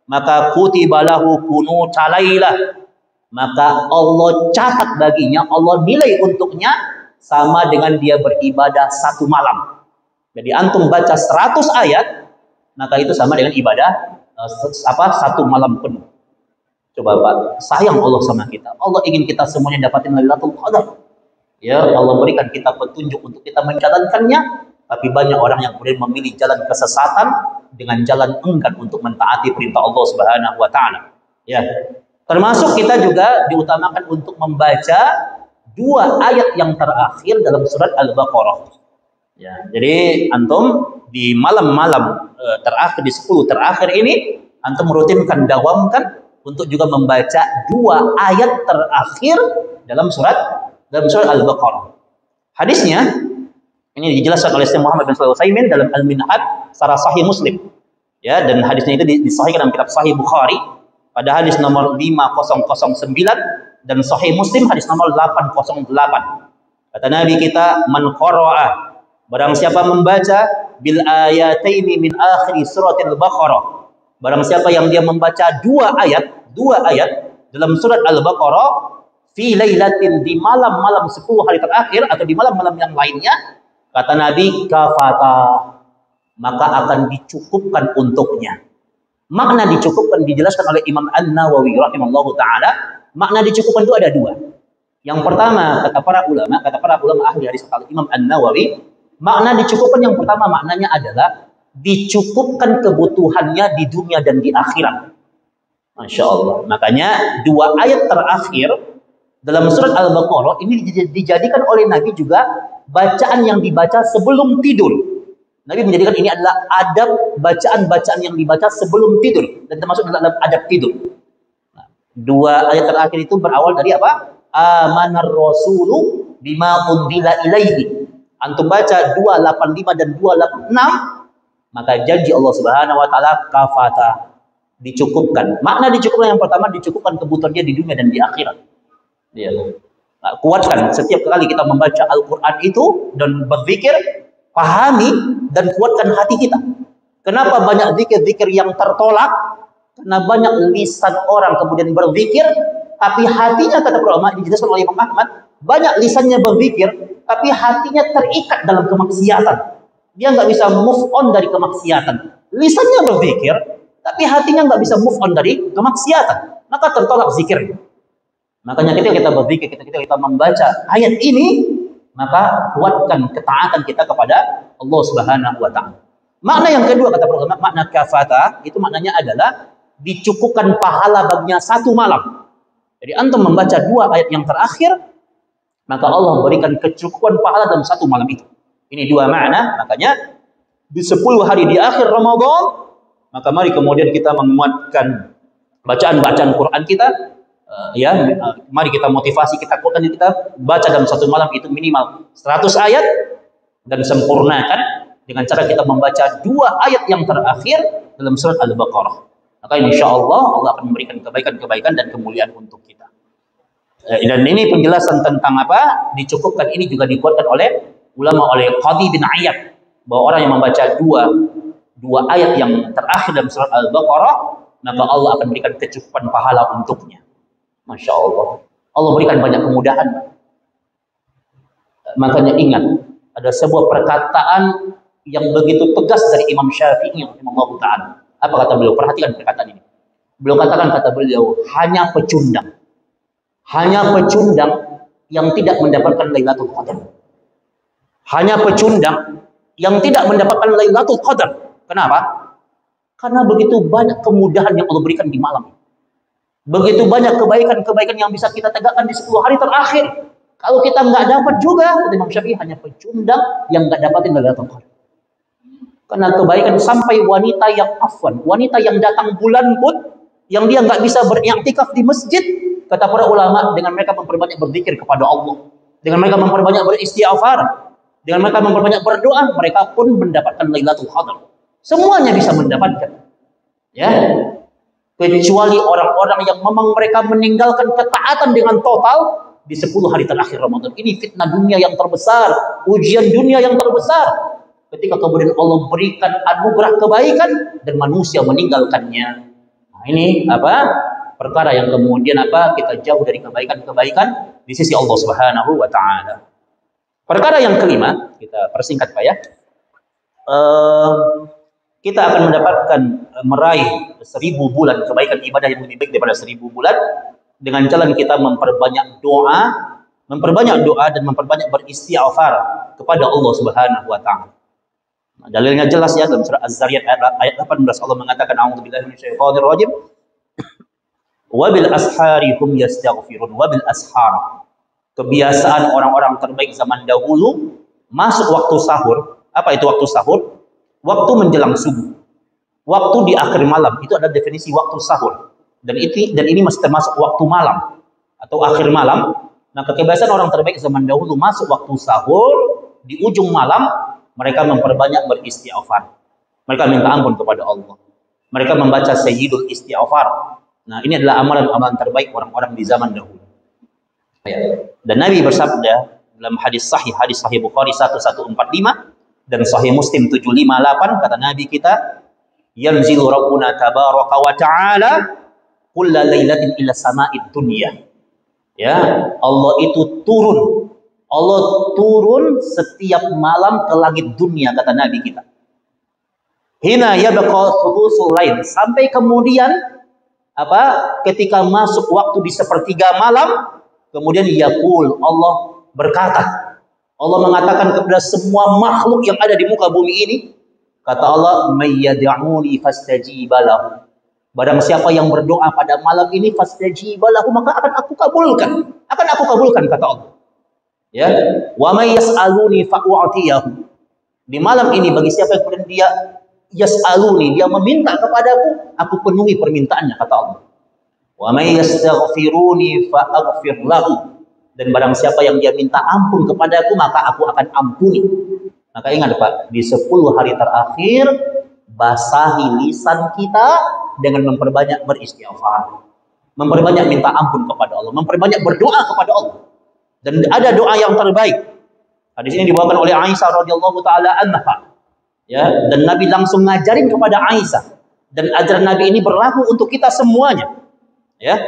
[SPEAKER 1] maka kutiba lahu qunuta lailah, maka Allah catat baginya, Allah nilai untuknya sama dengan dia beribadah satu malam. Jadi antum baca 100 ayat, maka itu sama dengan ibadah satu malam penuh. Coba Pak, sayang Allah sama kita. Allah ingin kita semuanya dapatin Lailatul Qadar. Ya, Allah berikan kita petunjuk untuk kita menjalankannya, tapi banyak orang yang kemudian memilih jalan kesesatan dengan jalan enggan untuk mentaati perintah Allah Subhanahu wa taala. Ya. Termasuk kita juga diutamakan untuk membaca 2 ayat yang terakhir dalam surat Al-Baqarah. Ya, jadi antum di malam-malam terakhir, di 10 terakhir ini, antum rutinkan, dawamkan untuk juga membaca 2 ayat terakhir dalam surat Al-Baqarah. Hadisnya ini dijelaskan oleh Syekh Muhammad bin Shalih Al-Utsaimin dalam Al-Minhaj Syarah Sahih Muslim. Ya, dan hadisnya itu disahihkan dalam kitab Sahih Bukhari pada hadis nomor 5009 dan Sahih Muslim hadis nomor 808. Kata Nabi kita, man qara'a, barang siapa membaca bil ayataini min akhir suratil Baqarah, barang siapa yang dia membaca 2 ayat dalam surat Al-Baqarah fi lailatin, di malam-malam 10 hari terakhir atau di malam-malam yang lainnya, kata Nabi, kafata, maka akan dicukupkan untuknya. Makna dicukupkan dijelaskan oleh Imam An-Nawawi rahimallahu taala. Makna dicukupkan itu ada 2. Yang pertama, kata para ulama ahli hadis kata Imam An-Nawawi, makna dicukupkan yang pertama maknanya adalah dicukupkan kebutuhannya di dunia dan di akhirat. Masya Allah. Makanya 2 ayat terakhir dalam surat Al-Baqarah ini dijadikan oleh Nabi juga bacaan yang dibaca sebelum tidur. Nabi menjadikan ini adalah adab bacaan-bacaan yang dibaca sebelum tidur dan termasuk dalam adab tidur. Nah, Dua ayat terakhir itu berawal dari apa? Amanar rasulu bima unzila ilaihi. Antum baca 285 dan 286, maka janji Allah Subhanahu wa taala kafata, dicukupkan. Makna dicukupkan yang pertama, dicukupkan kebutuhannya di dunia dan di akhirat. Ya. Nah, kuatkan setiap kali kita membaca Al-Qur'an itu dan berzikir, pahami dan kuatkan hati kita. Kenapa banyak zikir-zikir yang tertolak? Karena banyak lisan orang kemudian berzikir, tapi hatinya, kata ulama, dijelaskan oleh Imam Ahmad, banyak lisannya berzikir, tapi hatinya terikat dalam kemaksiatan. Dia nggak bisa move on dari kemaksiatan. Lisannya berzikir, tapi hatinya nggak bisa move on dari kemaksiatan. Maka tertolak zikirnya. Makanya ketika kita berzikir, ketika kita membaca ayat ini, maka kuatkan ketaatan kita kepada Allah Subhanahu wa taala. Makna yang kedua, kata ulama, makna kafata itu maknanya adalah dicukupkan pahala baginya satu malam. Jadi antum membaca dua ayat yang terakhir, maka Allah berikan kecukupan pahala dalam satu malam itu. Ini dua makna. Makanya di 10 hari di akhir Ramadan, maka mari kemudian kita menguatkan bacaan-bacaan Quran kita. Mari kita motivasi, kita kuatkan, kita baca dalam satu malam itu minimal 100 ayat, dan sempurnakan dengan cara kita membaca dua ayat yang terakhir dalam surat Al-Baqarah. Maka insya Allah Allah akan memberikan kebaikan-kebaikan dan kemuliaan untuk kita. Dan ini penjelasan tentang apa dicukupkan ini juga dikuatkan oleh ulama, oleh Qadhi bin Iyad, bahwa orang yang membaca dua ayat yang terakhir dalam surat Al-Baqarah, maka Allah akan berikan kecukupan pahala untuknya. Masya Allah. Allah berikan banyak kemudahan. Makanya ingat, ada sebuah perkataan yang begitu tegas dari Imam Syafi'i rahimahullah ta'ala. Apa kata beliau? Perhatikan perkataan ini. Beliau katakan, kata beliau, hanya pecundang yang tidak mendapatkan Lailatul Qadar. Hanya pecundang yang tidak mendapatkan Lailatul Qadar. Kenapa? Karena begitu banyak kemudahan yang Allah berikan di malam. Begitu banyak kebaikan-kebaikan yang bisa kita tegakkan di 10 hari terakhir. Kalau kita nggak dapat juga, kata Imam Syafi'i, hanya pecundang yang nggak dapatin Lailatul Qadar. Karena kebaikan sampai wanita yang datang bulan Hud, yang dia nggak bisa beriktikaf di masjid, kata para ulama, dengan mereka memperbanyak berzikir kepada Allah, dengan mereka memperbanyak beristighfar, dengan mereka memperbanyak berdoa, mereka pun mendapatkan Lailatul Qadar. Semuanya bisa mendapatkan. Ya. Kecuali orang-orang yang memang mereka meninggalkan ketaatan dengan total di 10 hari terakhir Ramadan. Ini fitnah dunia yang terbesar, ujian dunia yang terbesar. Ketika kemudian Allah berikan anugerah kebaikan dan manusia meninggalkannya. Nah, ini perkara yang kemudian kita jauh dari kebaikan-kebaikan di sisi Allah Subhanahu wa taala. Perkara yang kelima, kita persingkat Pak ya. Kita akan mendapatkan meraih 1000 bulan kebaikan ibadah yang lebih baik daripada 1000 bulan dengan jalan kita memperbanyak doa dan memperbanyak beristighfar kepada Allah Subhanahu wa taala. Nah, dalilnya jelas ya dalam surah Az-Zariyat ayat 18, Allah mengatakan a'udzubillahi minasyaitonir rajim. Wa bil ashari hum yastaghfirun wa bil ashar. Kebiasaan orang-orang terbaik zaman dahulu masuk waktu sahur. Apa itu waktu sahur? Waktu menjelang subuh. Waktu di akhir malam itu ada definisi waktu sahur. Dan ini masih termasuk waktu malam atau akhir malam. Nah, kebiasaan orang terbaik zaman dahulu masuk waktu sahur di ujung malam, mereka memperbanyak beristighfar. Mereka minta ampun kepada Allah. Mereka membaca sayyidul istighfar. Nah, ini adalah amalan-amalan terbaik orang-orang di zaman dahulu. Ya. Dan Nabi bersabda dalam hadis sahih Bukhari 1145 dan sahih Muslim 758, kata Nabi kita, yanzilu rabbuna tabaraka wa ta'ala kulla lailatin ila sama'id dunya. Ya, Allah itu turun. Allah turun setiap malam ke langit dunia, kata Nabi kita. Hina yabqa thuluthul lail, sampai kemudian ketika masuk waktu di sepertiga malam, kemudian yaqul, Allah berkata, Allah mengatakan kepada semua makhluk yang ada di muka bumi ini, kata Allah, may yad'uni fastajiba lahu. Barang siapa yang berdoa pada malam ini, fastajiba lahu, maka akan aku kabulkan. Kata Allah. Ya, wa may yas'aluni fa'u'tiyahu. Di malam ini bagi siapa yang kemudian dia yas'aluni, dia meminta kepadaku, aku penuhi permintaannya, kata Allah. Wa may yastaghfiruni fa aghfir lahu. Dan barang siapa yang dia minta ampun kepadaku, maka aku akan ampuni. Maka ingat Pak, di 10 hari terakhir basahi lisan kita dengan memperbanyak beristighfar, memperbanyak minta ampun kepada Allah, memperbanyak berdoa kepada Allah. Dan ada doa yang terbaik. Hadis ini dibawakan oleh Aisyah radhiyallahu taala anha. Ya, dan Nabi langsung ngajarin kepada Aisyah. Dan ajaran Nabi ini berlaku untuk kita semuanya. Ya.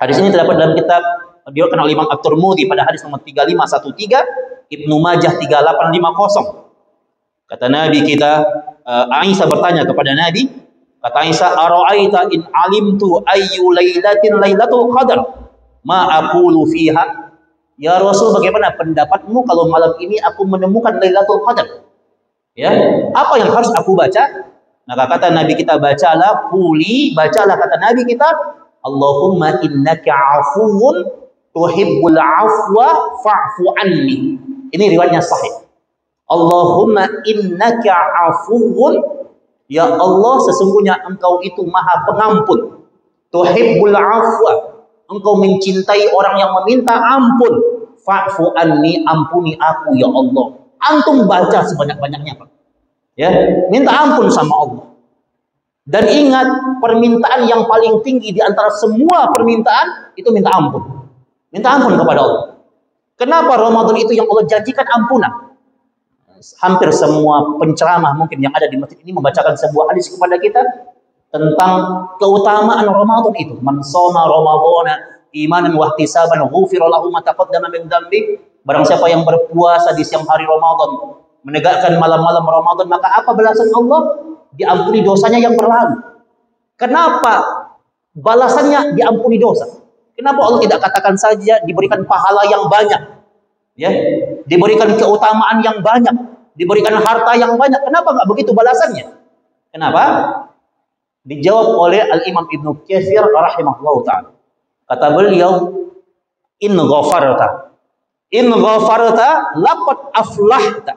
[SPEAKER 1] Hadis ini terdapat dalam kitab diriwayatkan oleh Imam At-Tirmidzi pada hadis nomor 3513, Ibnu Majah 3850. Kata Nabi kita, Aisyah bertanya kepada Nabi, kata Aisyah, "Ara'aita in alimtu ayyu lailatin lailatul qadar ma aqulu fiha?" Ya Rasul, bagaimana pendapatmu kalau malam ini aku menemukan Lailatul Qadar? Ya, apa yang harus aku baca? Maka kata Nabi kita, bacalah kata Nabi kita, Allahumma innaka afuwun tuhibbul afwa fa'fu anni. Ini riwayatnya sahih. Allahumma innaka afuwun, ya Allah sesungguhnya engkau itu maha pengampun. Tuhibbul afwa, engkau mencintai orang yang meminta ampun. Fa'fu anni, ampuni aku ya Allah. Antum baca sebanyak-banyaknya Pak. Ya, minta ampun sama Allah. Dan ingat, permintaan yang paling tinggi di antara semua permintaan itu minta ampun. Minta ampun kepada Allah. Kenapa Ramadan itu yang Allah janjikan ampunan? Hampir semua penceramah mungkin yang ada di masjid ini membacakan sebuah hadis kepada kita tentang keutamaan Ramadan itu. Man shoma Ramadhana imanan wa ihtisaban ghufira lahu ma taqaddama min dzambi. Barang siapa yang berpuasa di siang hari Ramadan, menegakkan malam-malam Ramadan, maka apa balasan Allah? Diampuni dosanya yang berlalu. Kenapa balasannya diampuni dosa? Kenapa Allah tidak katakan saja diberikan pahala yang banyak? Ya, diberikan keutamaan yang banyak, diberikan harta yang banyak. Kenapa nggak begitu balasannya? Kenapa? Dijawab oleh Al-Imam Ibnu Katsir rahimahullah ta'ala. Kata beliau, in ghafarta laqad aflahta.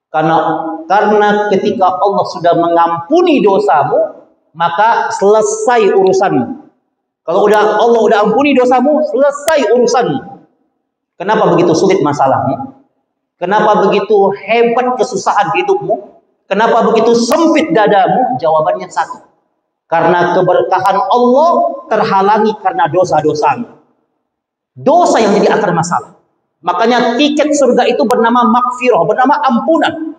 [SPEAKER 1] Karena ketika Allah sudah mengampuni dosamu, maka selesai urusanmu. Kalau Allah udah ampuni dosamu, selesai urusanmu. Kenapa begitu sulit masalahmu? Kenapa begitu hebat kesusahan hidupmu? Kenapa begitu sempit dadamu? Jawabannya satu. Karena keberkahan Allah terhalangi karena dosa-dosamu. Dosa yang jadi akar masalah. Makanya tiket surga itu bernama maghfirah, bernama ampunan.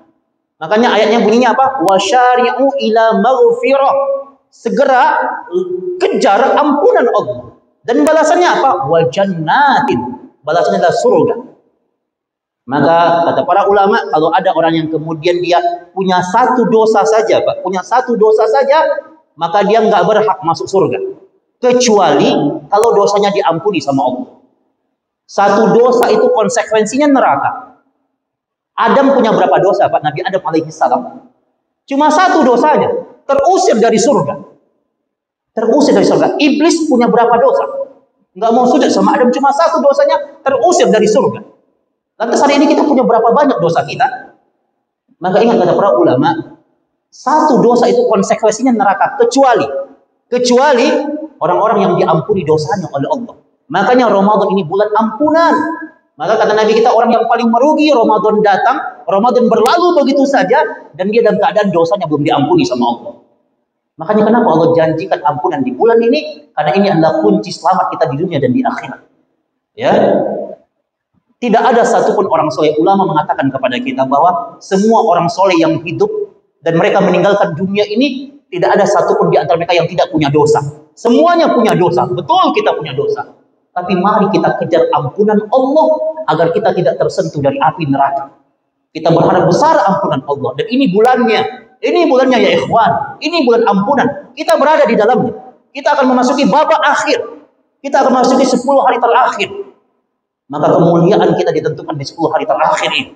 [SPEAKER 1] Makanya ayatnya bunyinya apa? Wasyari'u ila maghfirah. Segera kejar ampunan Allah. Dan balasannya apa? Wa jannatin. Balasannya adalah surga. Maka kata para ulama, kalau ada orang yang kemudian dia punya satu dosa saja, Pak, punya satu dosa saja, maka dia nggak berhak masuk surga. Kecuali kalau dosanya diampuni sama Allah. Satu dosa itu konsekuensinya neraka. Adam punya berapa dosa, Pak? Nabi Adam alaihi salam. Cuma satu dosanya, terusir dari surga. Terusir dari surga. Iblis punya berapa dosa? Nggak mau sujud sama Adam, cuma satu dosanya, terusir dari surga. Lantas hari ini kita punya berapa banyak dosa kita? Maka ingat kata para ulama, satu dosa itu konsekuensinya neraka. Kecuali orang-orang yang diampuni dosanya oleh Allah. Makanya Ramadan ini bulan ampunan. Maka kata Nabi kita, orang yang paling merugi, Ramadan datang, Ramadan berlalu begitu saja, dan dia dalam keadaan dosanya belum diampuni sama Allah. Makanya kenapa Allah janjikan ampunan di bulan ini? Karena ini adalah kunci selamat kita di dunia dan di akhirat. Ya, tidak ada satupun orang soleh. Ulama mengatakan kepada kita bahwa semua orang soleh yang hidup dan mereka meninggalkan dunia ini, tidak ada satupun di antara mereka yang tidak punya dosa. Semuanya punya dosa. Betul, kita punya dosa. Tapi mari kita kejar ampunan Allah agar kita tidak tersentuh dari api neraka. Kita berharap besar ampunan Allah. Dan ini bulannya. Ini bulannya ya ikhwan. Ini bulan ampunan. Kita berada di dalamnya. Kita akan memasuki babak akhir. Kita akan memasuki 10 hari terakhir. Maka kemuliaan kita ditentukan di 10 hari terakhir ini.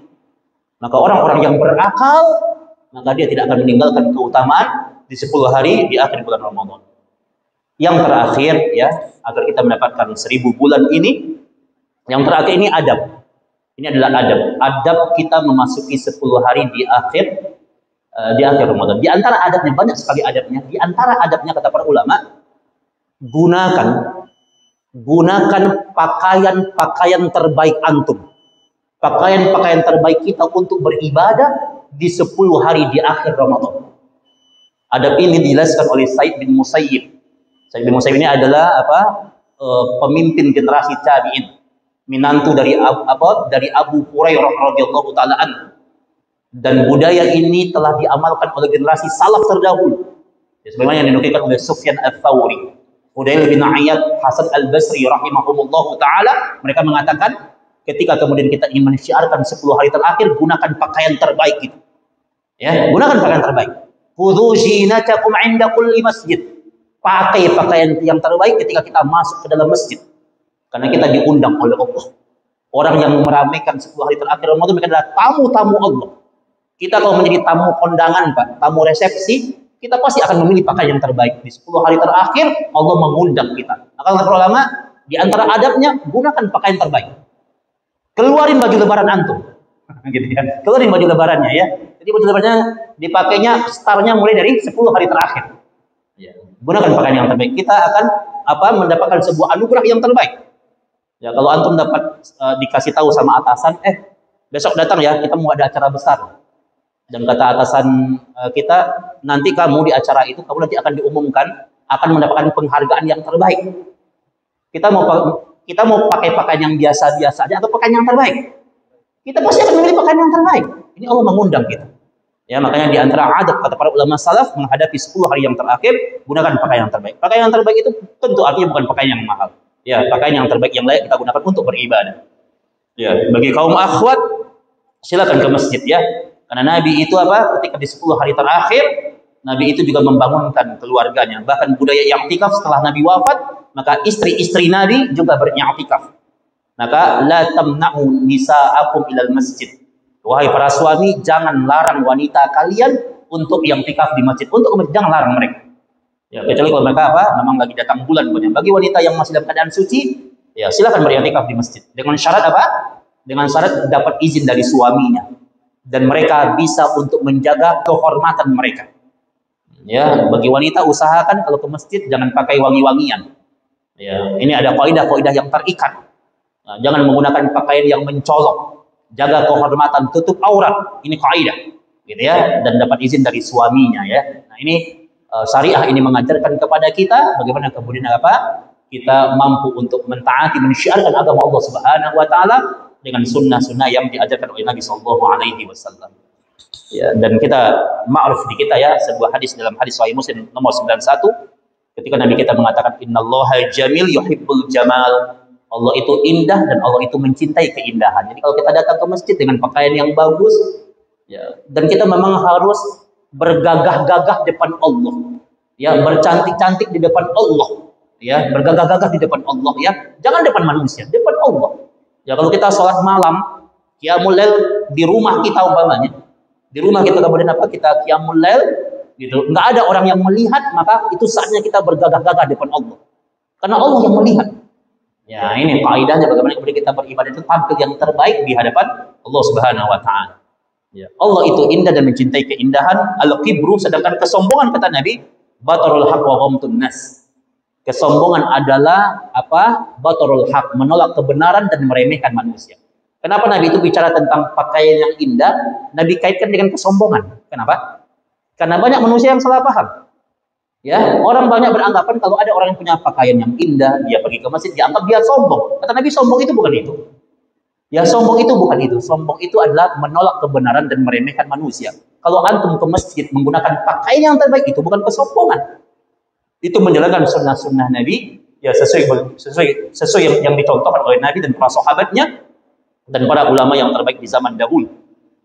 [SPEAKER 1] Maka orang-orang yang berakal, maka dia tidak akan meninggalkan keutamaan di 10 hari di akhir bulan Ramadan. Yang terakhir ya, agar kita mendapatkan 1000 bulan ini, yang terakhir ini adab. Ini adalah adab. Adab kita memasuki 10 hari di akhir Ramadan. Di antara adabnya, banyak sekali adabnya. Di antara adabnya kata para ulama, gunakan pakaian-pakaian terbaik antum. Pakaian-pakaian terbaik kita untuk beribadah di 10 hari di akhir Ramadan. Adab ini dijelaskan oleh Sa'id bin Musayyib. Sa'id bin Musayyib ini adalah pemimpin generasi tabi'in, menantu dari Abu Hurairah radhiyallahu taala anhu. Dan budaya ini telah diamalkan oleh generasi salaf terdahulu. Sebagaimana yang dinukilkan oleh Sufyan Ats-Tsauri, Hudayl bin Iyad, Hasan Al-Basri rahimahumullahu taala, mereka mengatakan ketika kemudian kita ingin mensyiarkan 10 hari terakhir, gunakan pakaian terbaik itu. Ya, gunakan pakaian terbaik. Khudhu zinatakum 'inda kulli masjid. Pakai pakaian yang terbaik ketika kita masuk ke dalam masjid. Karena kita diundang oleh Allah. Orang yang meramaikan 10 hari terakhir Ramadan mereka adalah tamu-tamu Allah. Kita kalau menjadi tamu kondangan, Pak, tamu resepsi, kita pasti akan memilih pakaian yang terbaik. Di 10 hari terakhir Allah mengundang kita. Maka para ulama di antara adabnya gunakan pakaian terbaik. Keluarin baju lebaran antum. Gitu ya. Keluarin baju lebarannya ya. Jadi baju lebarannya dipakainya startnya mulai dari 10 hari terakhir. Ya. Gunakan pakaian yang terbaik. Kita akan mendapatkan sebuah anugerah yang terbaik. Ya, kalau antum dapat dikasih tahu sama atasan, besok datang ya, kita mau ada acara besar. Dan kata atasan kita, nanti kamu di acara itu, kamu nanti akan diumumkan, akan mendapatkan penghargaan yang terbaik. Kita mau pakai pakaian yang biasa-biasa aja atau pakaian yang terbaik? Kita pasti akan memilih pakaian yang terbaik. Ini Allah mengundang kita. Ya, makanya di antara adab kata para ulama salaf menghadapi 10 hari yang terakhir, gunakan pakaian yang terbaik. Pakaian yang terbaik itu tentu artinya bukan pakaian yang mahal. Ya, pakaian yang terbaik yang layak kita gunakan untuk beribadah. Ya, bagi kaum akhwat silakan ke masjid ya. Karena Nabi itu ketika di 10 hari terakhir, Nabi itu juga membangunkan keluarganya. Bahkan budaya i'tikaf setelah Nabi wafat, maka istri-istri Nabi juga beriktikaf. Maka la tamna'u nisa'akum ilal masjid. Wahai para suami, jangan larang wanita kalian untuk i'tikaf di masjid. Jangan larang mereka. Ya, kecuali kalau mereka memang lagi datang bulan. Bagi wanita yang masih dalam keadaan suci, ya silakan beriktikaf di masjid. Dengan syarat Dengan syarat dapat izin dari suaminya. Dan mereka bisa untuk menjaga kehormatan mereka. Ya, bagi wanita usahakan kalau ke masjid jangan pakai wangi-wangian. Ya, ini ada kaidah-kaidah yang terikat. Nah, jangan menggunakan pakaian yang mencolok. Jaga kehormatan, tutup aurat. Ini kaidah, gitu ya. Dan dapat izin dari suaminya ya. Nah, ini syariah ini mengajarkan kepada kita bagaimana kemudian kita mampu untuk mentaati mensyiarkan agama Allah Subhanahu wa taala dengan sunnah-sunnah yang diajarkan oleh Nabi Shallallahu Alaihi Wasallam. Ya, dan kita ma'ruf di kita ya sebuah hadis dalam hadis Sahih Muslim nomor 91 ketika Nabi kita mengatakan innallaha jamil yuhibbul jamal. Allah itu indah dan Allah itu mencintai keindahan. Jadi kalau kita datang ke masjid dengan pakaian yang bagus ya, dan kita memang harus bergagah-gagah depan Allah. Ya, bercantik-cantik di depan Allah. Ya, bergagah-gagah di depan Allah ya. Jangan depan manusia, depan Allah. Ya, kalau kita sholat malam, qiyamul lail di rumah kita umpamanya, di rumah kita kemudian kita qiyamul lail, gitu, nggak ada orang yang melihat, maka itu saatnya kita bergagah-gagah depan Allah, karena Allah yang melihat. Ya, ini kaidahnya bagaimana kemudian kita beribadah itu tampil yang terbaik di hadapan Allah Subhanahu Wa Taala. Ya, Allah itu indah dan mencintai keindahan. Al-kibru, sedangkan kesombongan kata Nabi, batarul haq wa ghamtun nas. Kesombongan adalah batarul haq, menolak kebenaran dan meremehkan manusia. Kenapa Nabi itu bicara tentang pakaian yang indah? Nabi kaitkan dengan kesombongan. Kenapa? Karena banyak manusia yang salah paham. Ya, orang banyak beranggapan kalau ada orang yang punya pakaian yang indah, dia pergi ke masjid, dianggap dia sombong. Kata Nabi, sombong itu bukan itu. Ya, sombong itu bukan itu. Sombong itu adalah menolak kebenaran dan meremehkan manusia. Kalau antum ke masjid menggunakan pakaian yang terbaik, itu bukan kesombongan. Itu menjalankan sunnah-sunnah Nabi ya sesuai yang dicontohkan oleh Nabi dan para sahabatnya dan para ulama yang terbaik di zaman dahulu.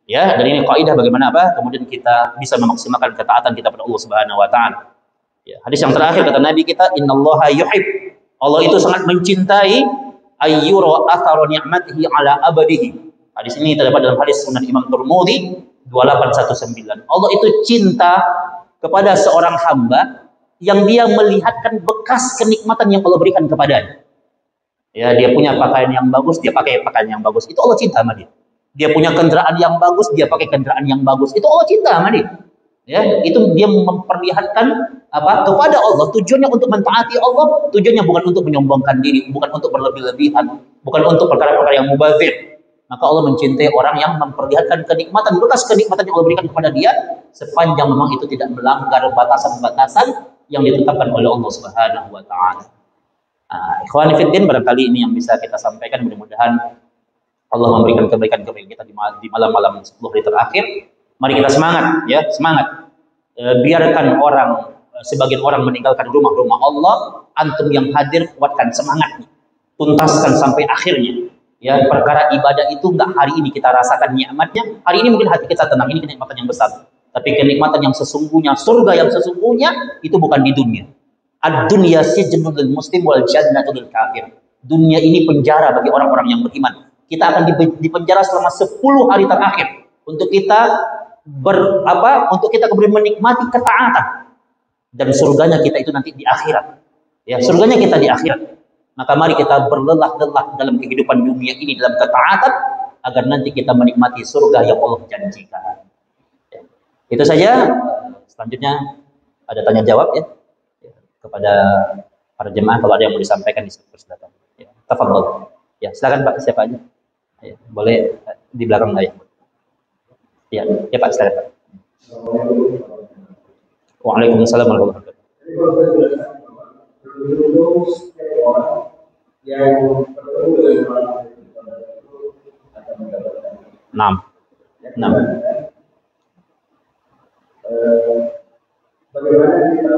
[SPEAKER 1] Ya, dan ini kaidah bagaimana kemudian kita bisa memaksimalkan ketaatan kita pada Allah Subhanahu wa taala. Ya, hadis yang terakhir kata Nabi kita, innallaha yuhib. Allah itu sangat mencintai ayyura athara ni'matihi ala abadihi. Hadis ini terdapat dalam hadis Sunan Imam Tirmidzi 2819. Allah itu cinta kepada seorang hamba yang dia melihatkan bekas kenikmatan yang Allah berikan kepadanya. Ya, dia punya pakaian yang bagus, dia pakai pakaian yang bagus. Itu Allah cinta sama dia. Dia punya kendaraan yang bagus, dia pakai kendaraan yang bagus. Itu Allah cinta sama dia. Ya, itu dia memperlihatkan apa kepada Allah, tujuannya untuk mentaati Allah, tujuannya bukan untuk menyombongkan diri, bukan untuk berlebih-lebihan, bukan untuk perkara-perkara yang mubazir. Maka Allah mencintai orang yang memperlihatkan kenikmatan, bekas kenikmatan yang Allah berikan kepada dia, sepanjang memang itu tidak melanggar batasan-batasan yang ditetapkan oleh Allah Subhanahu wa taala. Ikhwani fiddin, barangkali ini yang bisa kita sampaikan, mudah-mudahan Allah memberikan kebaikan kepada kita di malam-malam 10 hari terakhir. Mari kita semangat, ya, semangat. Biarkan sebagian orang meninggalkan rumah-rumah Allah, antum yang hadir kuatkan semangatnya, tuntaskan sampai akhirnya. Ya, perkara ibadah itu enggak hari ini kita rasakan nikmatnya, hari ini mungkin hati kita tenang, ini kenikmatan yang besar. Tapi kenikmatan yang sesungguhnya, surga yang sesungguhnya itu bukan di dunia. Ad-dunya sijnul lil muslim wal jannatu lil kafir. Dunia ini penjara bagi orang-orang yang beriman. Kita akan dipenjara selama 10 hari terakhir untuk kita untuk kita kemudian menikmati ketaatan, dan surganya kita itu nanti di akhirat. Ya, surganya kita di akhirat. Maka mari kita berlelah-lelah dalam kehidupan dunia ini dalam ketaatan agar nanti kita menikmati surga yang Allah janjikan. Ya. Itu saja. Selanjutnya ada tanya jawab ya, kepada para jemaah, kalau ada yang mau disampaikan silakan. Ya, tafadhol. Ya, silakan Pak, siapa aja. Ya, boleh di belakang saya. Ya, ya Pak, silakan Pak. Waalaikumsalam warahmatullahi wabarakatuh. Enam. Bagaimana kita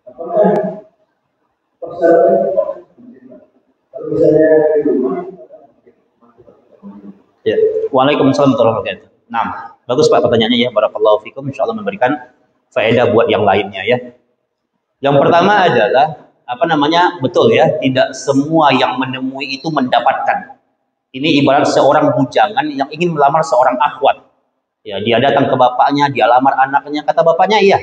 [SPEAKER 1] apakah persyaratan kalau misalnya di rumah? Ya. Waalaikumsalam warahmatullahi wabarakatuh. Nah, bagus Pak pertanyaannya ya. Barakallahu fikum. Insyaallah memberikan faedah buat yang lainnya ya. Yang pertama adalah betul ya, tidak semua yang menemui itu mendapatkan. Ini ibarat seorang bujangan yang ingin melamar seorang akhwat. Ya, dia datang ke bapaknya, dia lamar anaknya, kata bapaknya iya.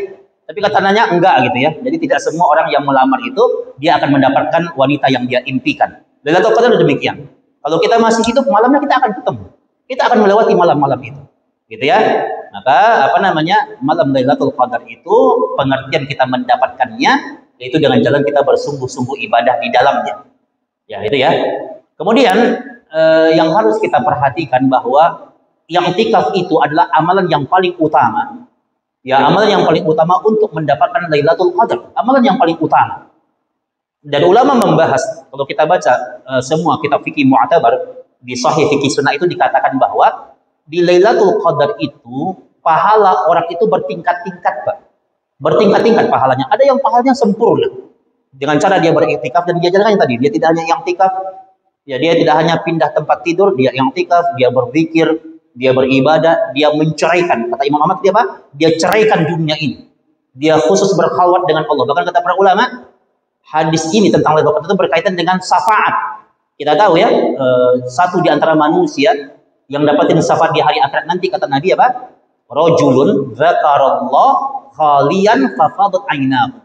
[SPEAKER 1] Tapi kata anaknya enggak gitu ya. Jadi tidak semua orang yang melamar itu dia akan mendapatkan wanita yang dia impikan. Lailatul Qadar demikian. Kalau kita masih hidup, malamnya kita akan ketemu. Kita akan melewati malam-malam itu. Gitu ya. Maka malam Lailatul Qadar itu pengertian kita mendapatkannya yaitu dengan jalan kita bersungguh-sungguh ibadah di dalamnya. Ya, itu ya. Kemudian yang harus kita perhatikan bahwa i'tikaf itu adalah amalan yang paling utama. Ya, amalan yang paling utama untuk mendapatkan Lailatul Qadar. Amalan yang paling utama. Dan ulama membahas, kalau kita baca semua kitab fikih mu'tabar di Sahih Fikih Sunnah itu dikatakan bahwa di Lailatul Qadar itu pahala orang itu bertingkat-tingkat, Pak. Bertingkat-tingkat pahalanya. Ada yang pahalanya sempurna dengan cara dia beriktikaf, dan dia jalankan tadi. Dia tidak hanya i'tikaf, ya, dia tidak hanya pindah tempat tidur, dia i'tikaf, dia berzikir, dia beribadah, dia menceraikan. Kata Imam Ahmad, dia apa? Dia ceraikan dunia ini. Dia khusus berkhalwat dengan Allah. Bahkan kata para ulama, hadis ini tentang Lailatul Qadar itu berkaitan dengan syafaat. Kita tahu ya, satu di antara manusia yang dapatin syafaat di hari akhirat nanti, kata Nabi apa? Rajulun dzakarallah khalian fafadat ainahu.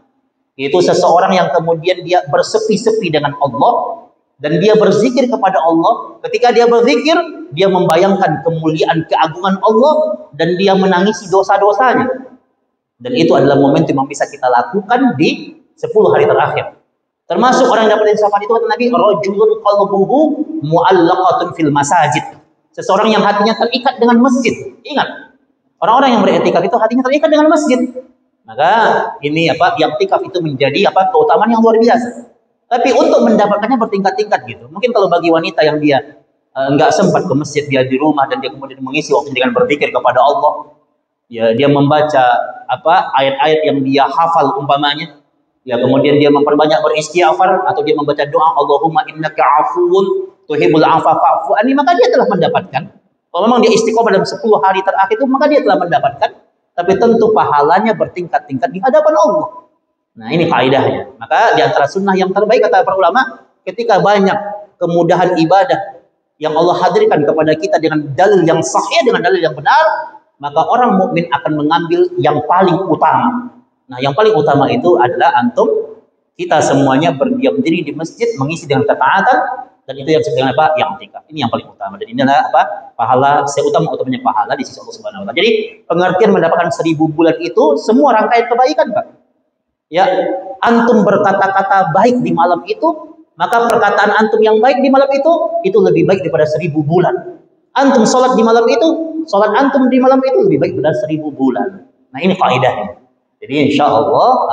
[SPEAKER 1] Itu seseorang yang kemudian dia bersepi-sepi dengan Allah dan dia berzikir kepada Allah. Ketika dia berzikir, dia membayangkan kemuliaan keagungan Allah dan dia menangisi dosa-dosanya. Dan itu adalah momentum yang bisa kita lakukan di 10 hari terakhir. Termasuk orang yang dapat syafaat itu, kata Nabi, rajulun qalbuhu mu'allaqatun fil masajid. Seseorang yang hatinya terikat dengan masjid. Ingat, orang-orang yang beriktikaf itu hatinya terikat dengan masjid. Maka ini i'tikaf itu menjadi keutamaan yang luar biasa. Tapi untuk mendapatkannya bertingkat-tingkat gitu. Mungkin kalau bagi wanita yang dia enggak sempat ke masjid, dia di rumah dan dia kemudian mengisi waktu dengan berzikir kepada Allah. Ya, dia membaca ayat-ayat yang dia hafal umpamanya. Ya, kemudian dia memperbanyak beristighfar atau dia membaca doa Allahumma innaka afuwun tuhibbul afwa fa'fu anni, maka dia telah mendapatkan. Kalau memang dia istiqomah dalam 10 hari terakhir itu, maka dia telah mendapatkan. Tapi tentu pahalanya bertingkat-tingkat di hadapan Allah. Nah, ini faedahnya. Maka di antara sunnah yang terbaik, kata para ulama, ketika banyak kemudahan ibadah yang Allah hadirkan kepada kita dengan dalil yang sahih, dengan dalil yang benar, maka orang mukmin akan mengambil yang paling utama. Nah, yang paling utama itu adalah kita semuanya berdiam diri di masjid, mengisi dengan ketaatan, Dan itu yang sebenarnya apa? Yang tikaf. Ini yang paling utama. Dan ini adalah apa? Pahala seutama-utamanya pahala di sisi Allah Subhanahu wa taala. Jadi pengertian mendapatkan 1000 bulan itu semua rangkaian kebaikan, Pak. Ya, antum berkata-kata baik di malam itu, maka perkataan antum yang baik di malam itu lebih baik daripada 1000 bulan. Antum sholat di malam itu, sholat antum di malam itu lebih baik daripada 1000 bulan. Nah, ini faedahnya. Jadi insya Allah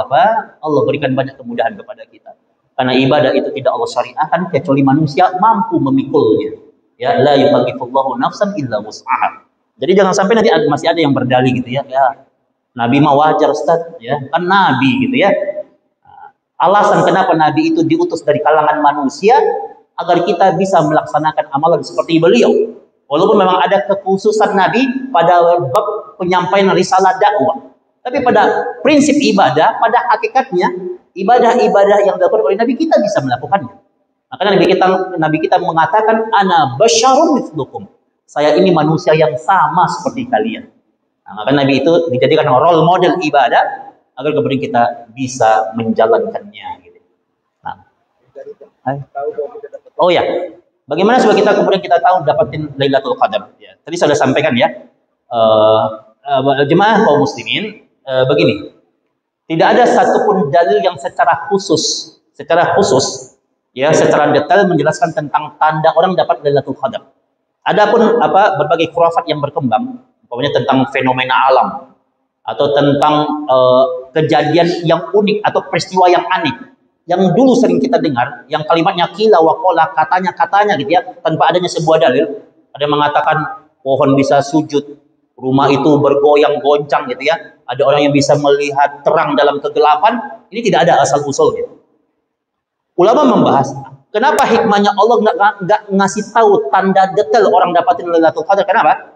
[SPEAKER 1] Allah berikan banyak kemudahan kepada kita. Karena ibadah itu tidak Allah syariahkan kecuali manusia mampu memikulnya. Ya, la yukallifullahu nafsan illa wus'aha. Jadi jangan sampai nanti masih ada yang berdalih gitu ya. Ya, Nabi mah wajar Ustaz, ya, kan Nabi gitu ya. Alasan kenapa Nabi itu diutus dari kalangan manusia agar kita bisa melaksanakan amalan seperti beliau. Walaupun memang ada kekhususan Nabi pada bab penyampaian risalah dakwah. Tapi pada prinsip ibadah, pada hakikatnya ibadah-ibadah yang dilakukan oleh Nabi kita bisa melakukannya. Makanya Nabi kita mengatakan ana basyarum mithlukum. Saya ini manusia yang sama seperti kalian. Nah, maka Nabi itu dijadikan role model ibadah agar kemudian kita bisa menjalankannya. Gitu. Nah, oh ya, bagaimana supaya kita kemudian kita tahu dapatin Lailatul Qadar? Ya, tadi saya sudah sampaikan ya, jemaah kaum muslimin, begini, tidak ada satupun dalil yang secara khusus, ya, secara detail menjelaskan tentang tanda orang dapat Lailatul Qadar. Adapun berbagai khurafat yang berkembang, umpamanya tentang fenomena alam atau tentang kejadian yang unik atau peristiwa yang aneh yang dulu sering kita dengar, yang kalimatnya kila wa kola, katanya gitu ya, tanpa adanya sebuah dalil. Ada yang mengatakan pohon bisa sujud, rumah itu bergoyang goncang gitu ya, ada orang yang bisa melihat terang dalam kegelapan. Ini tidak ada asal usulnya. Ulama membahas kenapa hikmahnya Allah nggak ngasih tahu tanda detail orang dapatin Lailatul Qadar. Kenapa?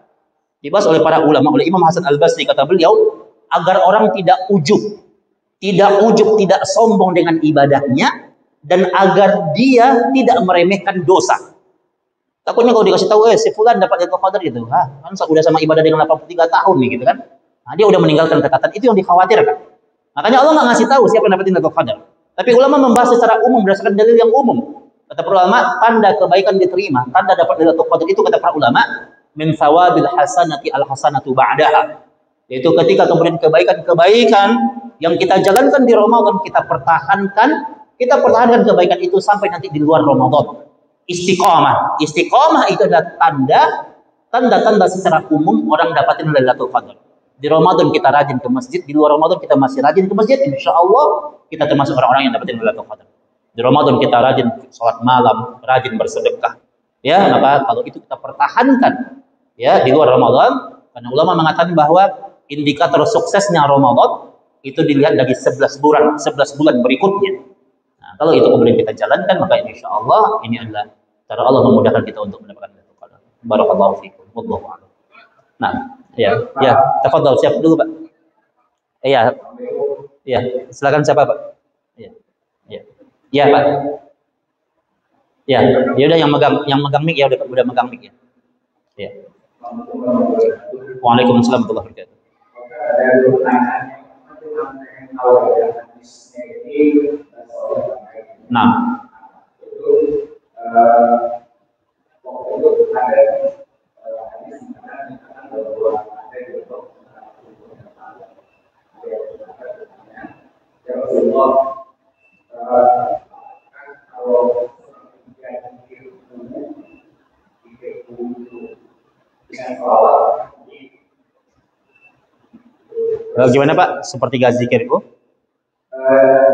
[SPEAKER 1] Dibahas oleh para ulama, oleh Imam Hasan Al-Basri, kata beliau, agar orang tidak ujub, tidak sombong dengan ibadahnya, dan agar dia tidak meremehkan dosa. Takutnya kalau dikasih tahu, si fulan dapat Lailatul Qadar gitu, kan udah sama ibadah dengan 83 tahun nih gitu kan. Nah, dia udah meninggalkan ketaatan, itu yang dikhawatirkan. Makanya Allah nggak ngasih tahu siapa yang dapat Lailatul Qadar. Tapi ulama membahas secara umum berdasarkan dalil yang umum. Kata para ulama, tanda kebaikan diterima, tanda dapat Lailatul Qadar itu kata para ulama, min thawabil hasanati al hasanatu ba'daha. Yaitu ketika kemudian kebaikan-kebaikan yang kita jalankan di Ramadan kita pertahankan kebaikan itu sampai nanti di luar Ramadan. Istiqomah itu adalah tanda secara umum orang dapatin Lailatul Qadar. Di Ramadan kita rajin ke masjid, di luar Ramadan kita masih rajin ke masjid, insya Allah kita termasuk orang-orang yang dapatin Lailatul Qadar. Di Ramadan kita rajin sholat malam, rajin bersedekah. Ya, maka kalau itu kita pertahankan ya di luar Ramadan, karena ulama mengatakan bahwa indikator suksesnya Ramadan itu dilihat dari 11 bulan berikutnya. Nah, kalau itu kemudian kita jalankan, maka insya Allah ini adalah cara Allah memudahkan kita untuk mendapatkan Lailatul Qadar. Barakallahu fiikum. Wallahu a'lam. Nah, ya, tafadhal, siap dulu, Pak. Iya. Iya, silakan siapa, Pak? Iya. Iya. Iya, Pak. Ya, dia udah yang megang mic ya, udah megang mic ya. Ya. Waalaikumsalam warahmatullahi wabarakatuh. Nah, gimana Pak? Sepertiga zikir itu?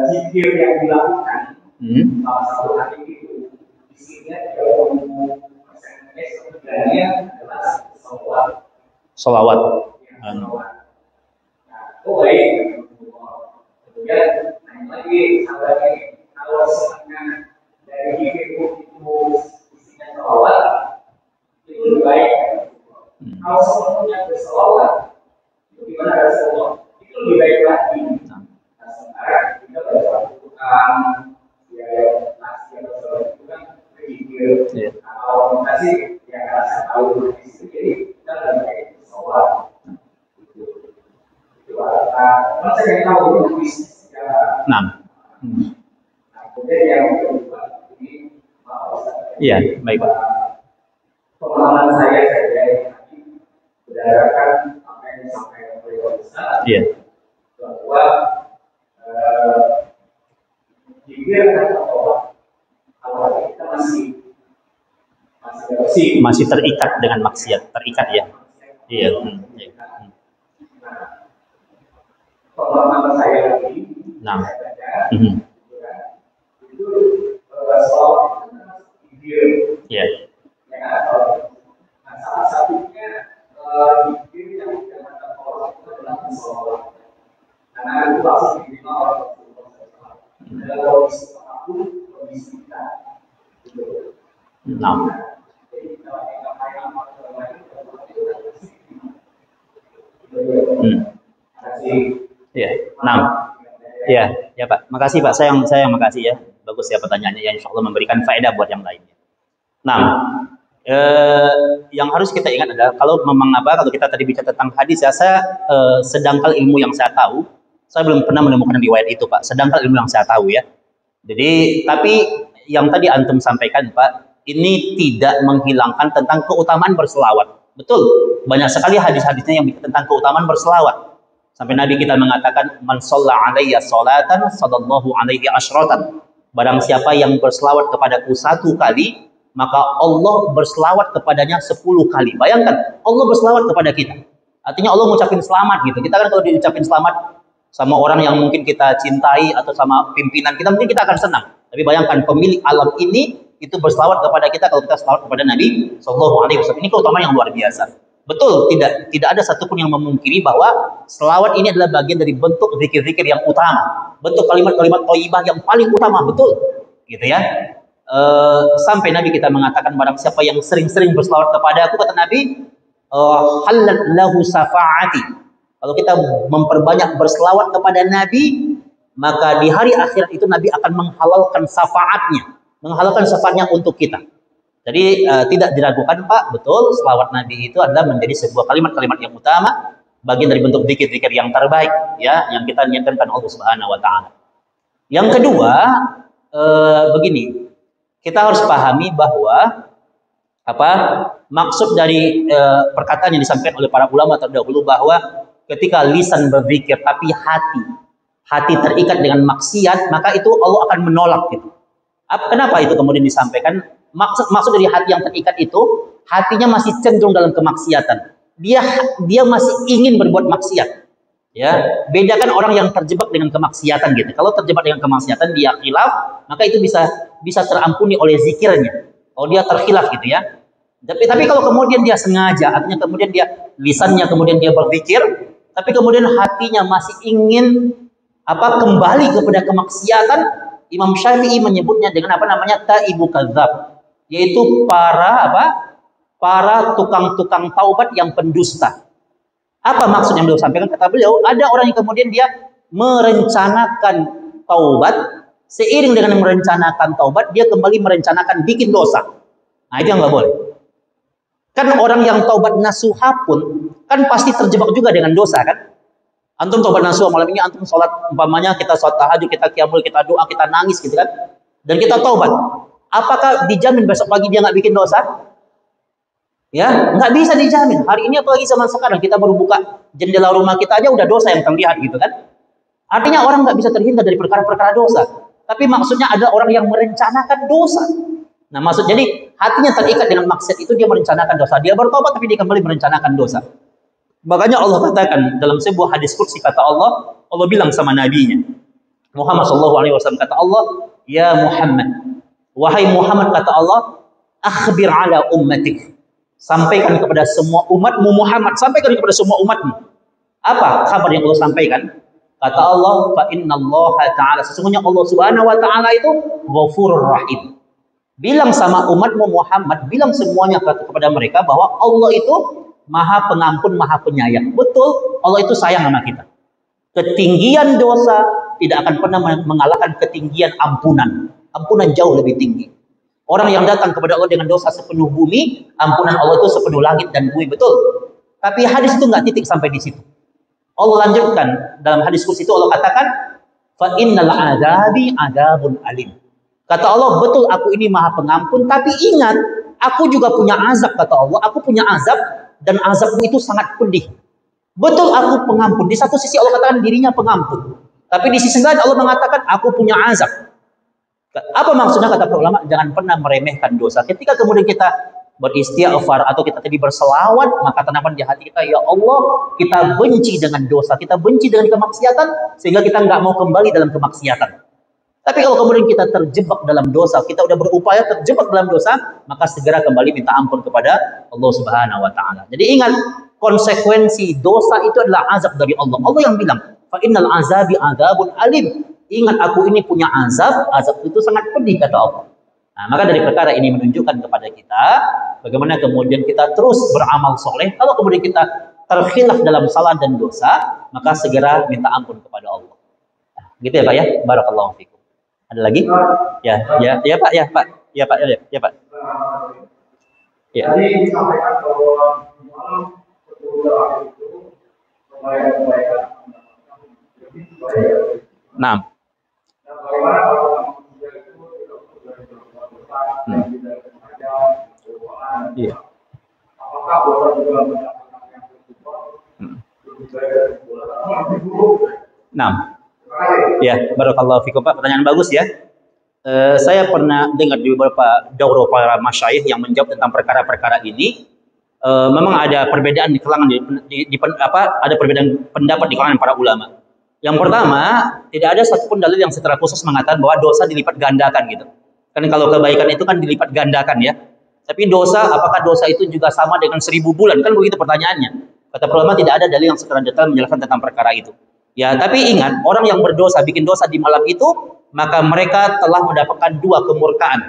[SPEAKER 2] Zikir yang dilakukan salah satu hari itu isinya 30% adalah
[SPEAKER 1] Salawat.
[SPEAKER 2] Nah, itu baik. Kemudian lagi kalau setengah dari zikir itu isinya salawat, itu lebih baik. Kalau semuanya bersalawat, itu gimana Rasulullah? Itu lebih baik lagi. Nah, sementara kita berlakukan ya nasi atau salawat itu kan berzikir atau nasi yang rasa tahu di situ, jadi kita lebih baik salawat. Itu kalau saya tahu itu bisnis. Nah, kemudian yang kedua ini
[SPEAKER 1] Iya, baik Pak.
[SPEAKER 2] Pengalaman saya berdasarkan apa yang disampaikan oleh Pak Ustaz,
[SPEAKER 1] Iya.
[SPEAKER 2] bahwa jika kata Allah, kalau kita
[SPEAKER 1] masih terikat dengan maksiat, terikat ya. Iya. Iya.
[SPEAKER 2] Pengalaman saya lagi,
[SPEAKER 1] Nah.
[SPEAKER 2] itu soal video.
[SPEAKER 1] Iya.
[SPEAKER 2] Salah satunya di yang dikatakan Allah itu adalah sholat. Karena itu langsung diterima oleh Rasulullah. Ada kondisi aku, kondisi kita.
[SPEAKER 1] Nah. Iya. Nah. Iya, ya Pak. Makasih Pak. Saya yang makasih ya. Bagus ya pertanyaannya ya, insya Allah memberikan faedah buat yang lainnya. Nah, yang harus kita ingat adalah kalau kita tadi bicara tentang hadis ya, saya sedangkal ilmu yang saya tahu, saya belum pernah menemukan riwayat itu Pak. Sedangkal ilmu yang saya tahu ya. Jadi, tapi yang tadi antum sampaikan Pak, ini tidak menghilangkan tentang keutamaan berselawat. Betul, banyak sekali hadis-hadisnya yang tentang keutamaan berselawat. Sampai Nabi kita mengatakan, man shalla alayya sholatan, sallallahu alaihi asyratan. Barang siapa yang berselawat kepadaku 1 kali, maka Allah berselawat kepadanya 10 kali. Bayangkan, Allah berselawat kepada kita. Artinya Allah mengucapkan selamat gitu. Kita kan kalau diucapin selamat sama orang yang mungkin kita cintai atau sama pimpinan kita, mungkin kita akan senang. Tapi bayangkan pemilik alam ini itu berselawat kepada kita kalau kita selawat kepada Nabi Sallallahu Alaihi Wasallam. Ini keutamaan yang luar biasa. Betul, tidak ada satupun yang memungkiri bahwa selawat ini adalah bagian dari bentuk zikir-zikir yang utama, bentuk kalimat-kalimat thayyibah yang paling utama, betul, gitu ya. Sampai Nabi kita mengatakan barang siapa yang sering-sering berselawat kepada aku, kata Nabi, halat lahu syafaati. Kalau kita memperbanyak berselawat kepada Nabi, maka di hari akhirat itu Nabi akan menghalalkan syafaatnya, untuk kita. Jadi tidak diragukan Pak, betul, selawat Nabi itu adalah menjadi sebuah kalimat-kalimat yang utama, bagian dari bentuk zikir-zikir yang terbaik, ya, yang kita niatkan pada Allah Subhanahu Wa Taala. Yang kedua, begini, kita harus pahami bahwa maksud dari perkataan yang disampaikan oleh para ulama terdahulu bahwa ketika lisan berzikir tapi hati terikat dengan maksiat, maka itu Allah akan menolak gitu. Kenapa itu kemudian disampaikan? Maksud dari hati yang terikat itu, hatinya masih cenderung dalam kemaksiatan. Dia masih ingin berbuat maksiat. Ya, bedakan orang yang terjebak dengan kemaksiatan gitu. Kalau terjebak dengan kemaksiatan dia khilaf, maka itu bisa terampuni oleh zikirnya. Kalau dia terkhilaf gitu ya. Tapi kalau kemudian dia sengaja, artinya kemudian dia lisannya kemudian dia berzikir, tapi kemudian hatinya masih ingin kembali kepada kemaksiatan, Imam Syafi'i menyebutnya dengan taibu kadzab. Yaitu para tukang-tukang taubat yang pendusta. Apa maksud yang beliau sampaikan? Kata beliau, ada orang yang kemudian dia merencanakan taubat, seiring dengan merencanakan taubat, dia kembali merencanakan bikin dosa. Nah, itu yang nggak boleh. Kan orang yang taubat nasuha pun kan pasti terjebak juga dengan dosa kan? Antum taubat nasuha malam ini, antum sholat, umpamanya kita sholat tahajud, kita qiyamul, kita doa, kita nangis gitu kan? Dan kita taubat. Apakah dijamin besok pagi dia nggak bikin dosa? Ya, nggak bisa dijamin. Hari ini apalagi zaman sekarang, kita baru buka jendela rumah kita aja udah dosa yang terlihat gitu kan. Artinya orang nggak bisa terhindar dari perkara-perkara dosa. Tapi maksudnya ada orang yang merencanakan dosa. Nah, jadi hatinya terikat dengan maksiat itu, dia merencanakan dosa. Dia bertobat tapi dia kembali merencanakan dosa. Makanya Allah katakan dalam sebuah hadis qudsi, kata Allah bilang sama nabinya Muhammad SAW, kata Allah, ya Muhammad, wahai Muhammad, kata Allah, akhbir ala ummatik, sampaikan kepada semua umatmu Muhammad, sampaikan kepada semua umatmu. Apa kabar yang Allah sampaikan? Kata Allah, fa innallaha ta'ala, sesungguhnya Allah Subhanahu wa taala itu Ghafurur Rahim. Bilang sama umatmu Muhammad, bilang semuanya kepada mereka bahwa Allah itu Maha Pengampun, Maha Penyayang. Betul, Allah itu sayang sama kita. Ketinggian dosa tidak akan pernah mengalahkan ketinggian ampunan. Ampunan jauh lebih tinggi. Orang yang datang kepada Allah dengan dosa sepenuh bumi, ampunan Allah itu sepenuh langit dan bumi, betul. Tapi hadis itu nggak titik sampai di situ. Allah lanjutkan dalam hadis qudsi itu, Allah katakan, fa innal adabi adabun alim. Kata Allah, betul aku ini maha pengampun, tapi ingat, aku juga punya azab, kata Allah. Aku punya azab, dan azabku itu sangat pedih. Betul aku pengampun. Di satu sisi Allah katakan dirinya pengampun. Tapi di sisi lain Allah mengatakan, aku punya azab. Apa maksudnya kata para ulama? Jangan pernah meremehkan dosa. Ketika kemudian kita beristighfar atau kita tadi berselawat, maka tanaman di hati kita, ya Allah, kita benci dengan dosa, kita benci dengan kemaksiatan, sehingga kita nggak mau kembali dalam kemaksiatan. Tapi kalau kemudian kita terjebak dalam dosa, kita udah berupaya terjebak dalam dosa, maka segera kembali minta ampun kepada Allah Subhanahu wa taala. Jadi ingat, konsekuensi dosa itu adalah azab dari Allah. Allah yang bilang, "Fa innal azabi adzabun alim." Ingat aku ini punya azab, azab itu sangat pedih kata Allah. Nah, maka dari perkara ini menunjukkan kepada kita bagaimana kemudian kita terus beramal soleh. Kalau kemudian kita terkhilaf dalam salah dan dosa, maka segera minta ampun kepada Allah. Nah, gitu ya Pak ya. Barakallahu fikum. Ada lagi? Ya, ya Pak, ya Pak, ya Pak, ya Pak. Ya.
[SPEAKER 2] Tadi disampaikan bahwa malam betul itu kebaikan.
[SPEAKER 1] Nah.
[SPEAKER 2] Bagaimana kalau manusia itu tidak
[SPEAKER 1] Iya.
[SPEAKER 2] apakah boleh juga mendapatkan yang
[SPEAKER 1] Nah. Ya, barakallahu fikum Pak. Pertanyaan bagus ya. Saya pernah dengar di beberapa daurah para masyayikh yang menjawab tentang perkara-perkara ini. Memang ada perbedaan di kalangan ada perbedaan pendapat di kalangan para ulama. Yang pertama, tidak ada satupun dalil yang secara khusus mengatakan bahwa dosa dilipat gandakan gitu. Kan kalau kebaikan itu kan dilipat gandakan ya. Tapi dosa, apakah dosa itu juga sama dengan 1000 bulan? Kan begitu pertanyaannya. Kata para ulama tidak ada dalil yang secara detail menjelaskan tentang perkara itu. Ya, tapi ingat, orang yang berdosa, bikin dosa di malam itu, maka mereka telah mendapatkan 2 kemurkaan.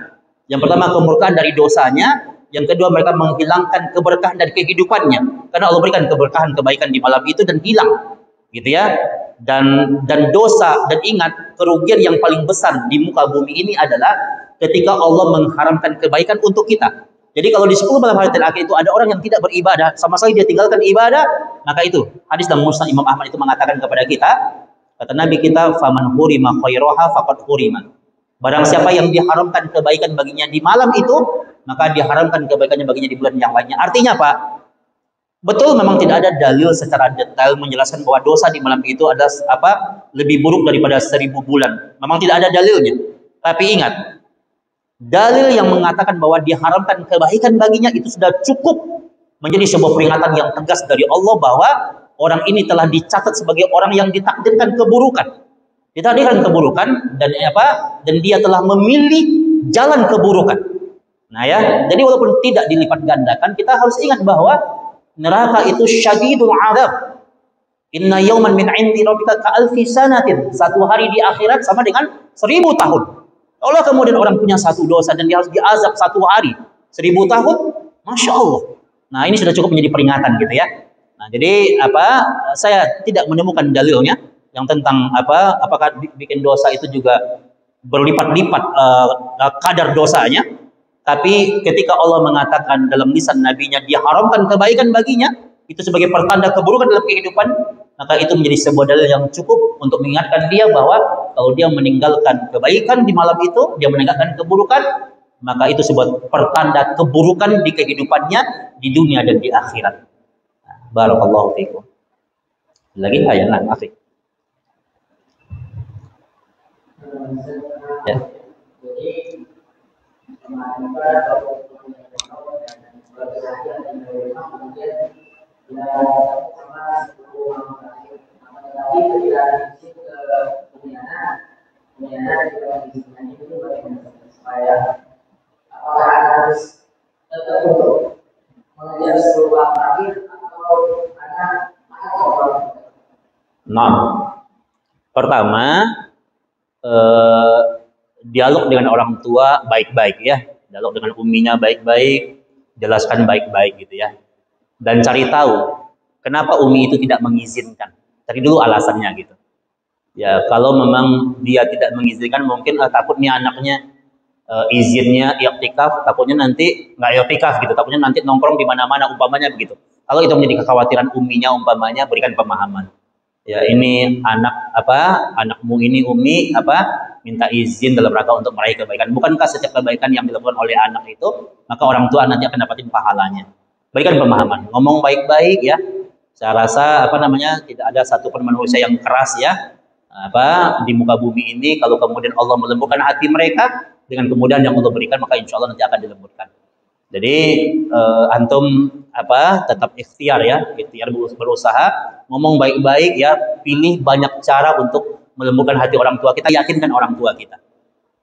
[SPEAKER 1] Yang pertama kemurkaan dari dosanya, yang kedua mereka menghilangkan keberkahan dari kehidupannya. Karena Allah berikan keberkahan kebaikan di malam itu dan hilang. Gitu ya. Dan dosa, dan ingat, kerugian yang paling besar di muka bumi ini adalah ketika Allah mengharamkan kebaikan untuk kita. Jadi kalau di 10 malam hari terakhir itu ada orang yang tidak beribadah, sama sekali dia tinggalkan ibadah, maka itu hadis dalam Musnad Imam Ahmad itu mengatakan kepada kita, kata Nabi kita, faman hurima khairaha faqad hurima. Barang siapa yang diharamkan kebaikan baginya di malam itu, maka diharamkan kebaikannya baginya di bulan yang lainnya. Artinya Pak, betul memang tidak ada dalil secara detail menjelaskan bahwa dosa di malam itu adalah lebih buruk daripada 1000 bulan. Memang tidak ada dalilnya. Tapi ingat, dalil yang mengatakan bahwa diharamkan kebaikan baginya itu sudah cukup menjadi sebuah peringatan yang tegas dari Allah bahwa orang ini telah dicatat sebagai orang yang ditakdirkan keburukan. Ditakdirkan keburukan dan dia telah memilih jalan keburukan. Nah ya, jadi walaupun tidak dilipat gandakan, kita harus ingat bahwa neraka itu syadidul azab. Inna yawman min 'indi rabbika ka'alfi sanatin. Satu hari di akhirat sama dengan 1000 tahun. Kalau kemudian orang punya satu dosa dan dia harus diazab 1 hari 1000 tahun, Masya Allah. Nah ini sudah cukup menjadi peringatan gitu ya. Nah jadi saya tidak menemukan dalilnya yang tentang apakah bikin dosa itu juga berlipat-lipat kadar dosanya. Tapi ketika Allah mengatakan dalam lisan nabinya dia haramkan kebaikan baginya, itu sebagai pertanda keburukan dalam kehidupan, maka itu menjadi sebuah dalil yang cukup untuk mengingatkan dia bahwa kalau dia meninggalkan kebaikan di malam itu, dia meninggalkan keburukan, maka itu sebuah pertanda keburukan di kehidupannya di dunia dan di akhirat. Barakallahu fiikum. Lagi ayat Afik. Ya. Nah, pertama dialog dengan orang tua baik-baik ya, dialog dengan uminya baik-baik, jelaskan baik-baik gitu ya, dan cari tahu kenapa umi itu tidak mengizinkan. Cari dulu alasannya gitu. Ya kalau memang dia tidak mengizinkan, mungkin takutnya anaknya izinnya i'tikaf, takutnya nanti nggak i'tikaf gitu, takutnya nanti nongkrong di mana-mana umpamanya begitu. Kalau itu menjadi kekhawatiran uminya umpamanya, berikan pemahaman. Ya ini anakmu ini umi minta izin dalam rangka untuk meraih kebaikan. Bukankah setiap kebaikan yang dilakukan oleh anak itu, maka orang tua nanti akan dapatin pahalanya. Berikan pemahaman, ngomong baik-baik ya. Saya rasa tidak ada satupun manusia yang keras ya di muka bumi ini. Kalau kemudian Allah melembutkan hati mereka dengan kemudahan yang Allah berikan, maka insya Allah nanti akan dilembutkan. Jadi antum tetap ikhtiar ya, ikhtiar berusaha, ngomong baik-baik ya, pilih banyak cara untuk melembutkan hati orang tua kita, yakinkan orang tua kita.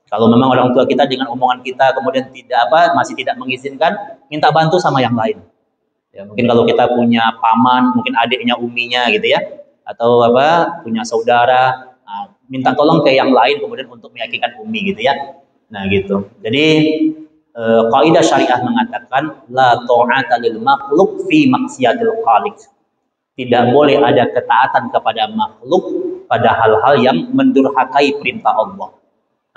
[SPEAKER 1] Kalau memang orang tua kita dengan omongan kita kemudian masih tidak mengizinkan, minta bantu sama yang lain. Ya, mungkin kalau kita punya paman, mungkin adiknya, uminya gitu ya, atau punya saudara, minta tolong ke yang lain kemudian untuk meyakinkan umi gitu ya. Nah gitu. Jadi kaidah syariah mengatakan la ta'ata lil makhluk fi maksiatil khaliq. Tidak boleh ada ketaatan kepada makhluk pada hal-hal yang mendurhakai perintah Allah.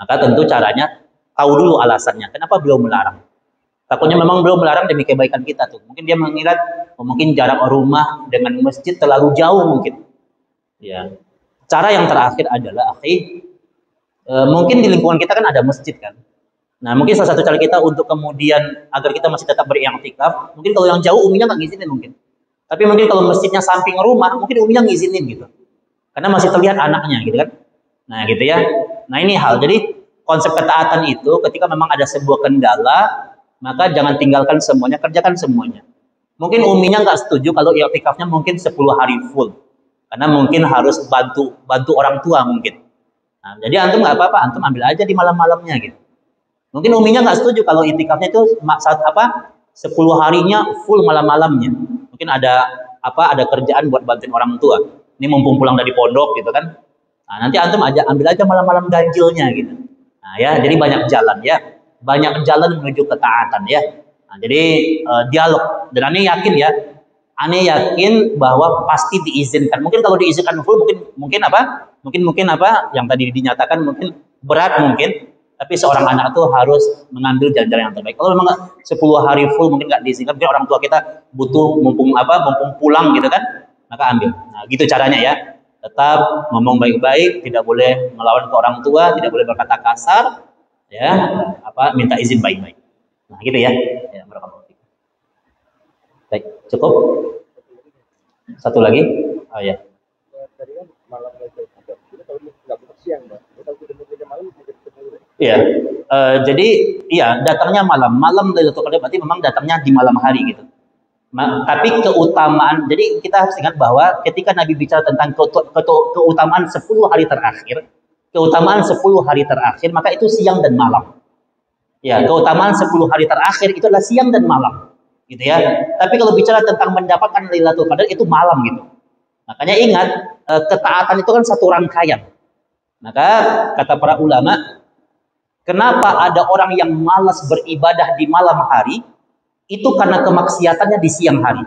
[SPEAKER 1] Maka tentu caranya tahu dulu alasannya. Kenapa beliau melarang? Takutnya memang beliau melarang demi kebaikan kita tuh. Mungkin dia mengira mungkin jarak rumah dengan masjid terlalu jauh mungkin. Ya. Cara yang terakhir adalah mungkin di lingkungan kita kan ada masjid kan. Nah, mungkin salah satu cara kita untuk kemudian agar kita masih tetap beriktikaf, mungkin kalau yang jauh uminya nggak ngizinin mungkin. Tapi mungkin kalau masjidnya samping rumah, mungkin uminya ngizinin gitu. Karena masih terlihat anaknya gitu kan. Nah, gitu ya. Nah, ini hal. Jadi konsep ketaatan itu ketika memang ada sebuah kendala, maka jangan tinggalkan semuanya, kerjakan semuanya. Mungkin uminya nggak setuju kalau iktikafnya mungkin 10 hari full. Karena mungkin harus bantu orang tua mungkin. Nah, jadi antum nggak apa-apa, antum ambil aja di malam-malamnya gitu. Mungkin uminya nggak setuju kalau itikafnya itu 10 harinya full malam-malamnya. Mungkin ada kerjaan buat bantuin orang tua. Ini mumpung pulang dari pondok gitu kan. Nah, nanti antum ambil aja malam-malam ganjilnya gitu. Nah, ya, jadi banyak jalan ya. Banyak jalan menuju ketaatan ya. Nah, jadi dialog. Dan aneh yakin bahwa pasti diizinkan. Mungkin kalau diizinkan full mungkin yang tadi dinyatakan mungkin berat mungkin. Tapi seorang anak itu harus mengambil jalan-jalan yang terbaik. Kalau memang 10 hari full mungkin nggak diizinkan, mungkin orang tua kita butuh mumpung pulang gitu kan, maka ambil. Nah, gitu caranya ya. Tetap ngomong baik-baik, tidak boleh melawan ke orang tua, tidak boleh berkata kasar, ya. Minta izin baik-baik. Nah, gitu ya. Ya, baik, cukup. Satu lagi. Oh ya. Iya, jadi datangnya malam Lailatul Qadar berarti memang datangnya di malam hari gitu. Tapi keutamaan, jadi kita harus ingat bahwa ketika Nabi bicara tentang keutamaan 10 hari terakhir, maka itu siang dan malam. Ya, keutamaan 10 hari terakhir itu adalah siang dan malam, gitu ya. Tapi kalau bicara tentang mendapatkan Lailatul Qadar itu malam gitu. Makanya ingat, ketaatan itu kan satu rangkaian. Maka kata para ulama, kenapa ada orang yang malas beribadah di malam hari? Itu karena kemaksiatannya di siang hari.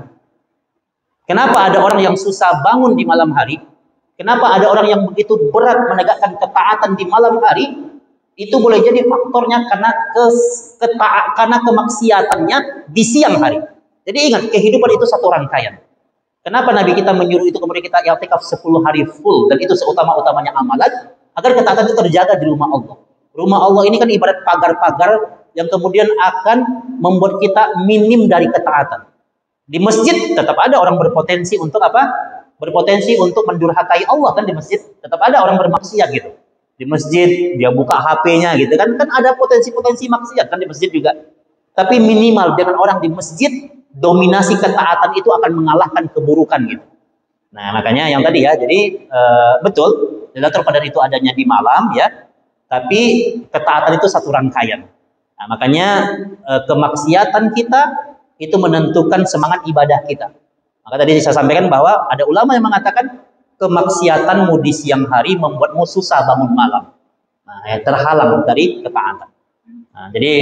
[SPEAKER 1] Kenapa ada orang yang susah bangun di malam hari? Kenapa ada orang yang begitu berat menegakkan ketaatan di malam hari? Itu boleh jadi faktornya karena kemaksiatannya di siang hari. Jadi ingat, kehidupan itu satu rangkaian. Kenapa Nabi kita menyuruh itu kemudian kita i'tikaf 10 hari full, dan itu seutama-utamanya amalan, agar ketaatan itu terjaga di rumah Allah. Rumah Allah ini kan ibarat pagar-pagar yang kemudian akan membuat kita minim dari ketaatan. Di masjid tetap ada orang berpotensi untuk berpotensi untuk mendurhakai Allah kan di masjid. Tetap ada orang bermaksiat gitu. Di masjid dia buka HP-nya gitu kan ada potensi-potensi maksiat kan di masjid juga. Tapi minimal dengan orang di masjid, dominasi ketaatan itu akan mengalahkan keburukan gitu. Nah, makanya yang tadi ya, jadi betul Lailatul Qadar itu adanya di malam ya, tapi ketaatan itu satu rangkaian. Nah, makanya kemaksiatan kita itu menentukan semangat ibadah kita. Maka tadi saya sampaikan bahwa ada ulama yang mengatakan kemaksiatanmu di siang hari membuatmu susah bangun malam. Nah, terhalang dari ketaatan. Nah, jadi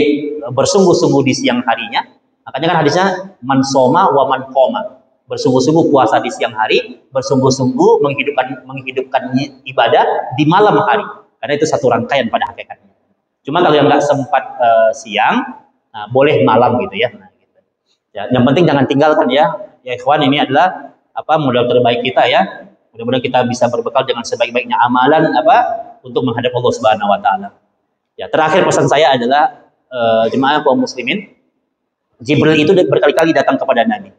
[SPEAKER 1] bersungguh-sungguh di siang harinya. Makanya kan hadisnya man soma wa man qoma. Bersungguh-sungguh puasa di siang hari, bersungguh-sungguh menghidupkan ibadah di malam hari. Karena itu satu rangkaian pada hakikatnya. Cuma kalau yang nggak sempat siang, nah, boleh malam gitu ya. Nah, gitu. Ya. Yang penting jangan tinggalkan ya. Ya ikhwan, ini adalah modal terbaik kita ya. Mudah-mudahan kita bisa berbekal dengan sebaik-baiknya amalan untuk menghadap Allah Subhanahu wa taala. Ya, terakhir pesan saya adalah jemaah kaum muslimin, Jibril itu berkali-kali datang kepada Nabi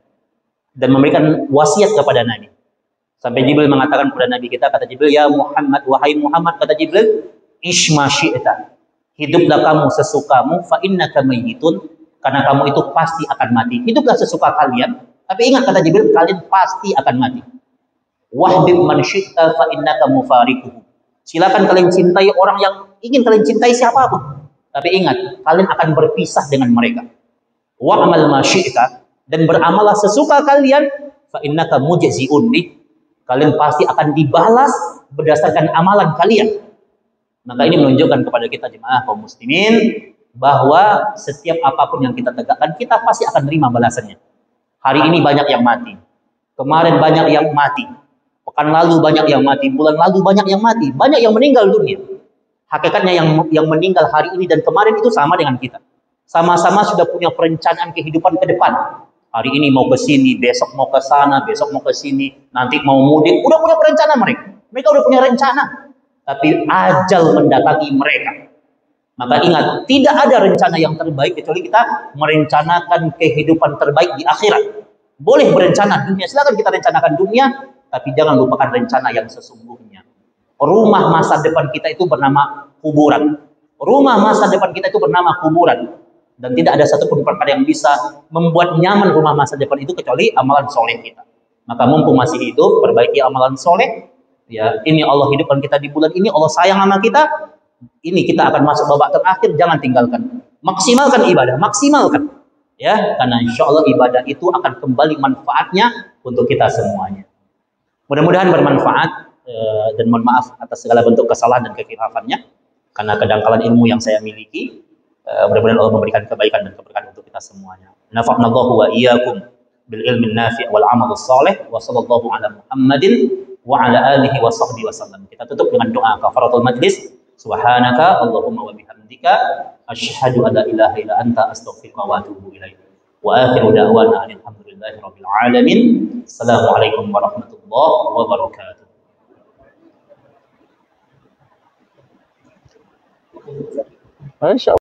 [SPEAKER 1] dan memberikan wasiat kepada Nabi. Sampai Jibril mengatakan kepada Nabi kita, kata Jibril, ya Muhammad, wahai Muhammad, kata Jibril, ishma syi'ta, hiduplah kamu sesukamu, fa innaka mayyitun, karena kamu itu pasti akan mati. Hiduplah sesuka kalian, tapi ingat kata Jibril, kalian pasti akan mati. Wahbib man syi'ta fa innaka mufariquhu. Silakan kalian cintai orang yang ingin kalian cintai siapapun, tapi ingat kalian akan berpisah dengan mereka. Wa'mal ma syi'ta, dan beramalah sesuka kalian, fa innaka mujzi'un bi, kalian pasti akan dibalas berdasarkan amalan kalian. Maka ini menunjukkan kepada kita jemaah kaum muslimin bahwa setiap apapun yang kita tegakkan, kita pasti akan terima balasannya. Hari ini banyak yang mati, kemarin banyak yang mati, pekan lalu banyak yang mati, bulan lalu banyak yang mati, banyak yang meninggal dunia. Hakikatnya yang meninggal hari ini dan kemarin itu sama dengan kita. Sama-sama sudah punya perencanaan kehidupan ke depan. Hari ini mau ke sini, besok mau ke sana, besok mau ke sini, nanti mau mudik. Udah punya perencanaan mereka. Mereka udah punya rencana. Tapi ajal mendatangi mereka. Maka ingat, tidak ada rencana yang terbaik kecuali kita merencanakan kehidupan terbaik di akhirat. Boleh berencana dunia, silakan kita rencanakan dunia, tapi jangan lupakan rencana yang sesungguhnya. Rumah masa depan kita itu bernama kuburan. Rumah masa depan kita itu bernama kuburan. Dan tidak ada satupun perkara yang bisa membuat nyaman rumah masa depan itu kecuali amalan soleh kita. Maka mumpung masih hidup, perbaiki amalan soleh. Ya, ini Allah hidupkan kita di bulan ini, Allah sayang sama kita. Ini kita akan masuk babak terakhir, jangan tinggalkan. Maksimalkan ibadah, maksimalkan. Ya, karena insya Allah ibadah itu akan kembali manfaatnya untuk kita semuanya. Mudah-mudahan bermanfaat dan mohon maaf atas segala bentuk kesalahan dan kekhilafan-nya. Karena kedangkalan ilmu yang saya miliki. Mudah-mudahan Allah memberikan kebaikan dan keberkahan untuk kita semuanya. Nafa'nallahu wa iyyakum bil ilmin nafi' wal amalus salih wa sallallahu ala Muhammadin wa ala alihi wa sahbihi wasallam. Kita tutup dengan doa kafaratul majlis. Subhanaka Allahumma wa bihamdika asyhadu an la ilaha illa anta astaghfiruka wa atubu ilaik. Wa akhiru da'wana alhamdulillahi rabbil alamin. Assalamualaikum warahmatullahi wabarakatuh.
[SPEAKER 3] Masya